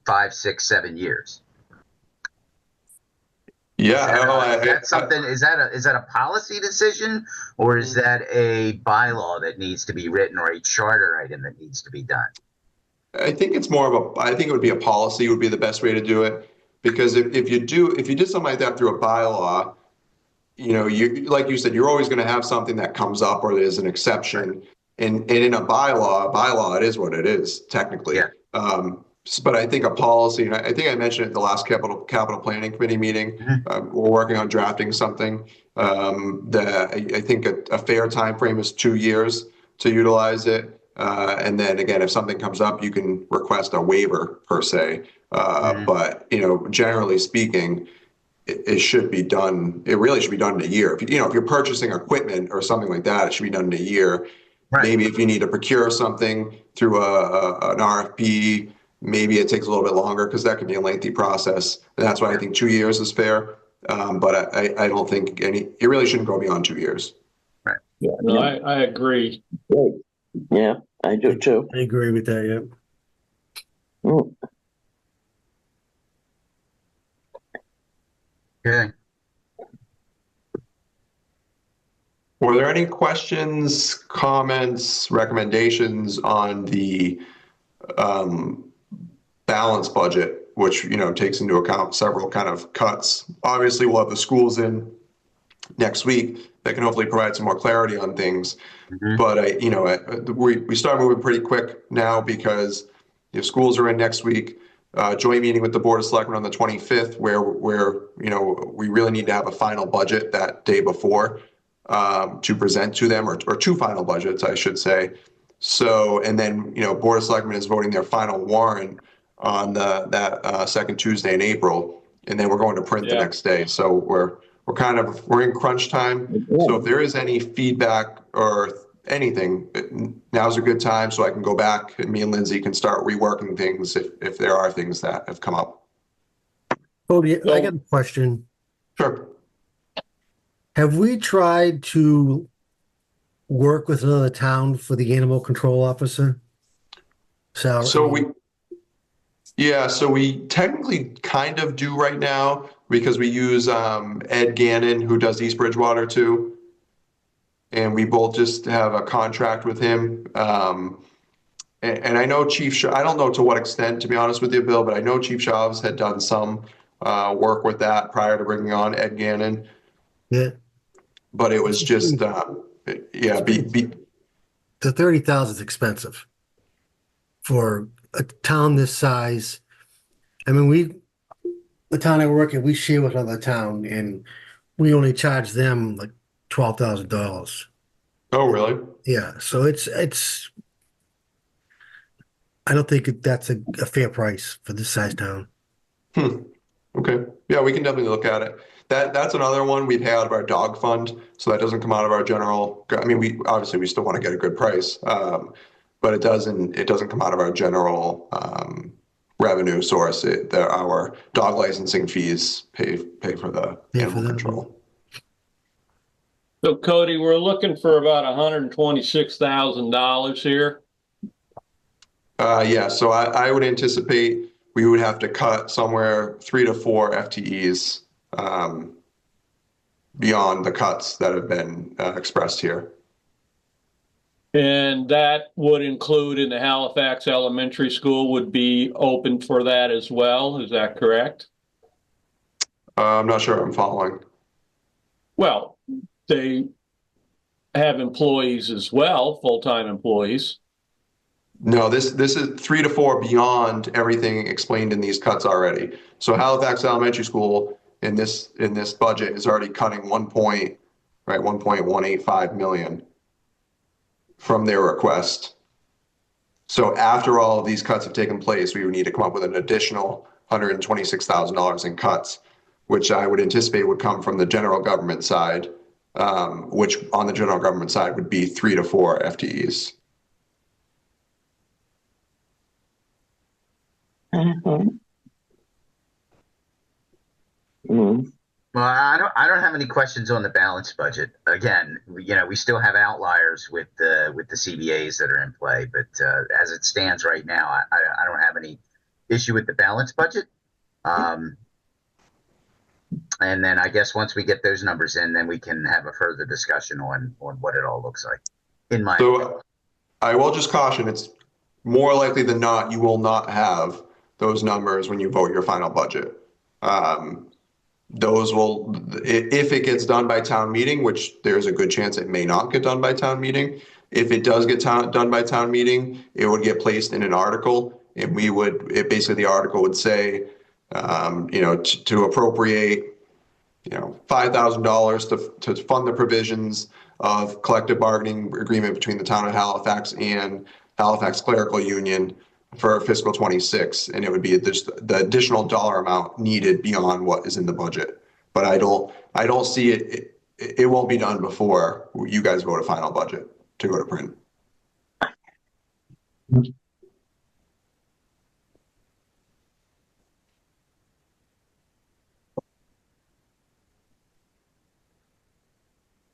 5, 6, 7 years. Yeah, that's something. Is that a policy decision, or is that a bylaw that needs to be written, or a charter item that needs to be done? I think it's more of I think it would be a policy would be the best way to do it, because if you did something like that through a bylaw, you like you said, you're always going to have something that comes up or there's an exception. And in a bylaw, it is what it is technically. Yeah. But I think a policy, and I think I mentioned it at the last capital planning committee meeting. We're working on drafting something that I think a fair time frame is 2 years to utilize it. And then again, if something comes up, you can request a waiver per se. But generally speaking, it should be done. It really should be done in a year. If you're purchasing equipment or something like that, it should be done in a year. Right. Maybe if you need to procure something through an RFP, maybe it takes a little bit longer because that can be a lengthy process. And that's why I think 2 years is fair. But I don't think it really shouldn't go beyond 2 years. Right. Yeah. No, I agree. Yeah, I do too. I agree with that. Yeah. Okay. Were there any questions, comments, recommendations on the balanced budget, which takes into account several kind of cuts? Obviously, we'll have the schools in next week that can hopefully provide some more clarity on things. But we start moving pretty quick now because if schools are in next week. Joint meeting with the Board of Selectmen on the 25th, where we really need to have a final budget that day before to present to them, or two final budgets, I should say. So, and then Board of Selectmen is voting their final warrant on that second Tuesday in April, and then we're going to print the next day. So we're in crunch time. So if there is any feedback or anything, now's a good time so I can go back and me and Lindsay can start reworking things if there are things that have come up. Cody, I got a question. Sure. Have we tried to work with another town for the animal control officer salary? So we technically kind of do right now because we use Ed Gannon, who does East Bridgewater too. And we both just have a contract with him. and I know I don't know to what extent, to be honest with you, Bill, but I know Chief Shavs had done some work with that prior to bringing on Ed Gannon. Yeah. But it was just, yeah, The 30,000 is expensive for a town this size. I mean, the town I work in, we share with another town, and we only charge them like $12,000. oh, really? Yeah, so it's. I don't think that's a fair price for this size town. Okay. Yeah, we can definitely look at it. That's another one we pay out of our dog fund, so that doesn't come out of our general. I mean, we obviously we still want to get a good price, but it doesn't come out of our general revenue source. Our dog licensing fees pay for the animal control. So Cody, we're looking for about $126,000 here. Yeah, so I would anticipate we would have to cut somewhere 3 to 4 FTEs beyond the cuts that have been expressed here. And that would include in the Halifax Elementary School would be open for that as well. Is that correct? I'm not sure I'm following. Well, they have employees as well, full-time employees. No, this is 3 to 4 beyond everything explained in these cuts already. So Halifax Elementary School in this budget is already cutting 1.185 million from their request. So after all of these cuts have taken place, we would need to come up with an additional $126,000 in cuts, which I would anticipate would come from the general government side, which on the general government side would be 3 to 4 FTEs. Mm-hmm. Mm. Well, I don't have any questions on the balanced budget. Again, we still have outliers with the CBAs that are in play, but as it stands right now, I don't have any issue with the balanced budget. And then I guess once we get those numbers in, then we can have a further discussion on what it all looks like. In my opinion. I will just caution, it's more likely than not you will not have those numbers when you vote your final budget. Those will, if it gets done by town meeting, which there's a good chance it may not get done by town meeting. If it does get done by town meeting, it would get placed in an article, and basically the article would say, to appropriate, $5,000 to fund the provisions of collective bargaining agreement between the town of Halifax and Halifax Clerical Union for fiscal 26, and it would be just the additional dollar amount needed beyond what is in the budget. But I don't see it. It won't be done before you guys vote a final budget to go to print.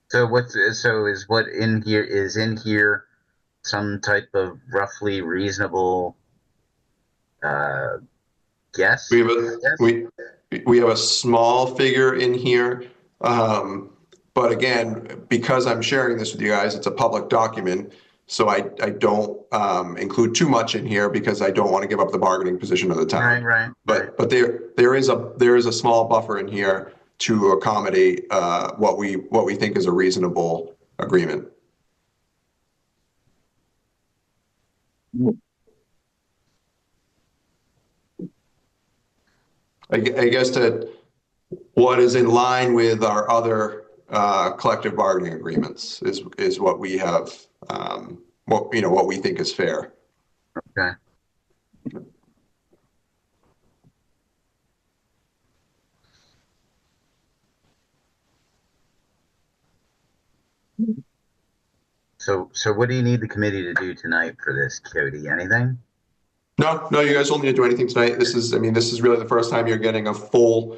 So is what in here some type of roughly reasonable guess? We have a small figure in here, but again, because I'm sharing this with you guys, it's a public document, so I don't include too much in here because I don't want to give up the bargaining position of the town. Right. But there is a small buffer in here to accommodate what we think is a reasonable agreement. I guess that what is in line with our other collective bargaining agreements is what we have, what we think is fair. Okay. So what do you need the committee to do tonight for this, Cody? Anything? No, you guys don't need to do anything tonight. This is really the first time you're getting a full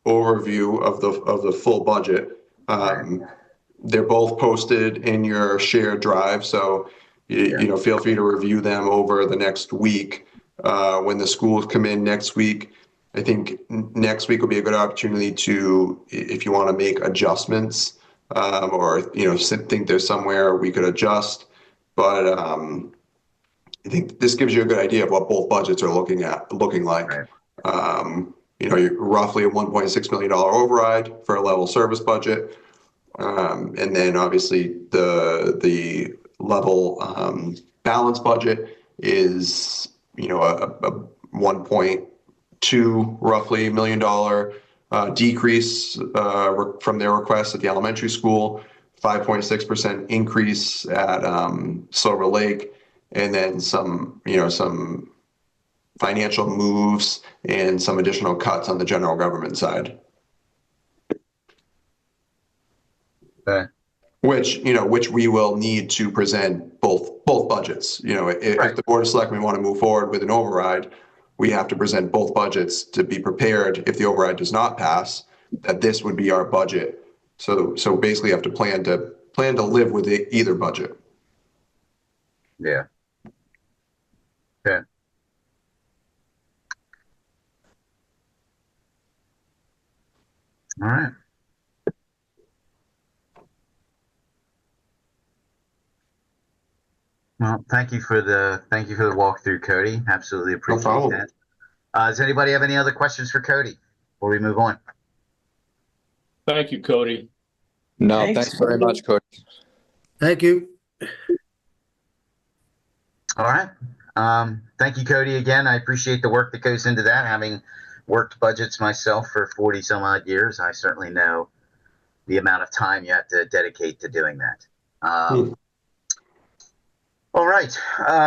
overview of the full budget. They're both posted in your shared drive, so feel free to review them over the next week. When the schools come in next week, I think next week will be a good opportunity to, if you want to make adjustments, or think there's somewhere we could adjust. But think this gives you a good idea of what both budgets are looking like. Right. You're roughly a $1.6 million override for a level service budget. And then obviously the level balance budget is, a 1.2 roughly $1 million decrease from their request at the elementary school, 5.6% increase at Silver Lake, and then some financial moves and some additional cuts on the general government side. Okay. Which we will need to present both budgets. If the Board of Selectmen want to move forward with an override, we have to present both budgets to be prepared if the override does not pass, that this would be our budget. So basically you have to plan to live with either budget. Yeah. Okay. All right. Well, thank you for the walkthrough, Cody. Absolutely appreciate problem. that. Does anybody have any other questions for Cody before we move on? Thank you, Cody. No, Thanks. thanks very much, Cody. Thank you. All right. Thank you, Cody, again. I appreciate the work that goes into that. Having worked budgets myself for 40 some odd years, I certainly know the amount of time you have to dedicate to doing that. All right.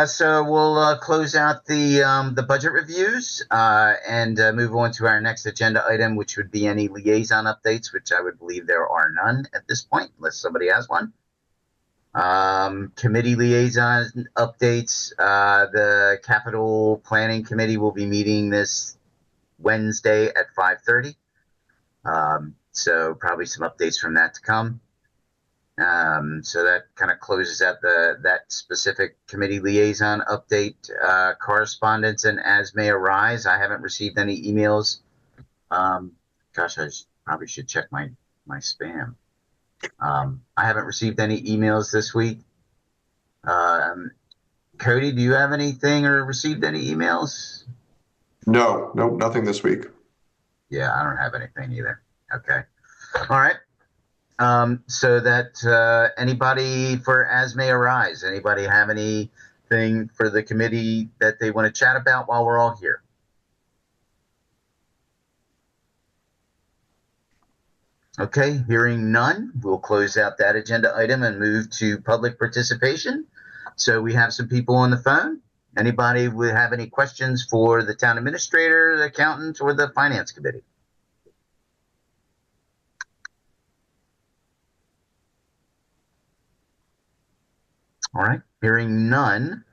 So we'll close out the budget reviews and move on to our next agenda item, which would be any liaison updates, which I would believe there are none at this point, unless somebody has one. Committee liaison updates. The Capital Planning Committee will be meeting this Wednesday at 5:30. So probably some updates from that to come. So that kind of closes out that specific committee liaison update. Correspondence and as may arise. I haven't received any emails. Gosh, I probably should check my spam. I haven't received any emails this week. Cody, do you have anything or received any emails? No, nothing this week. Yeah, I don't have anything either. Okay. All right. So that anybody for as may arise, anybody have anything for the committee that they want to chat about while we're all here? Okay, hearing none, we'll close out that agenda item and move to public participation. So we have some people on the phone. Anybody would have any questions for the town administrator, the accountant, or the finance committee? All right, hearing none,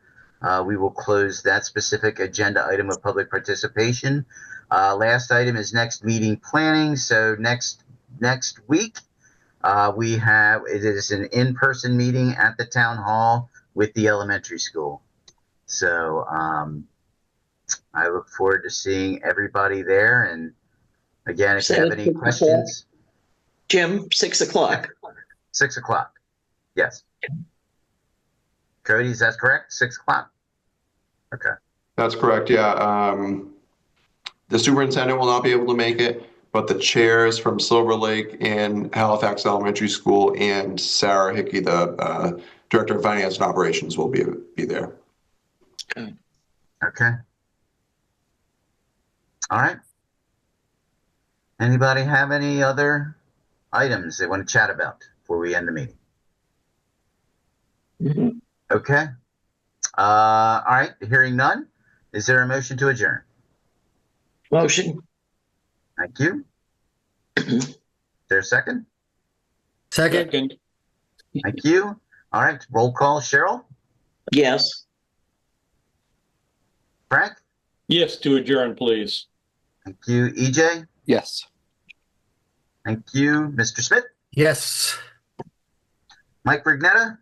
we will close that specific agenda item of public participation. Last item is next meeting planning. So next week, it is an in-person meeting at the town hall with the elementary school. So I look forward to seeing everybody there. And again, if you have any questions. Jim, 6 o'clock. 6 o'clock. Yes. Cody, is that correct? 6 o'clock? Okay. That's correct. Yeah. The superintendent will not be able to make it, but the chairs from Silver Lake and Halifax Elementary School and Sarah Hickey, the Director of Finance and Operations, will be there. Okay. All right. Anybody have any other items they want to chat about before we end the meeting? Mm-hmm. Okay. All right. Hearing none, is there a motion to adjourn? Motion. Thank you. Is there a second? Second. Thank you. All right. Roll call. Cheryl? Yes. Frank? Yes, to adjourn, please. Thank you. EJ? Yes. Thank you. Mr. Smith? Yes. Mike Brignetta?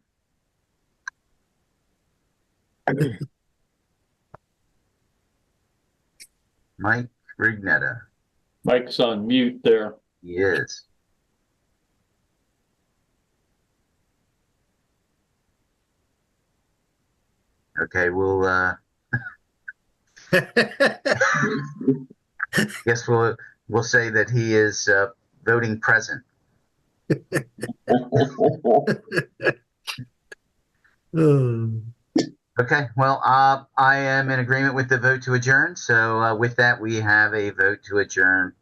Mike Brignetta. Mike's on mute there. He is. Okay, we'll guess we'll say that he is voting present. Oh. Okay, well, I am in agreement with the vote to adjourn. So with that, we have a vote to adjourn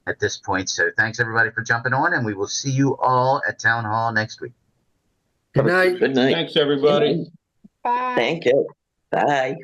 at this point. So thanks everybody for jumping on, and we will see you all at Town Hall next week. Good night. Good night. Thanks, everybody. Thank you. Bye.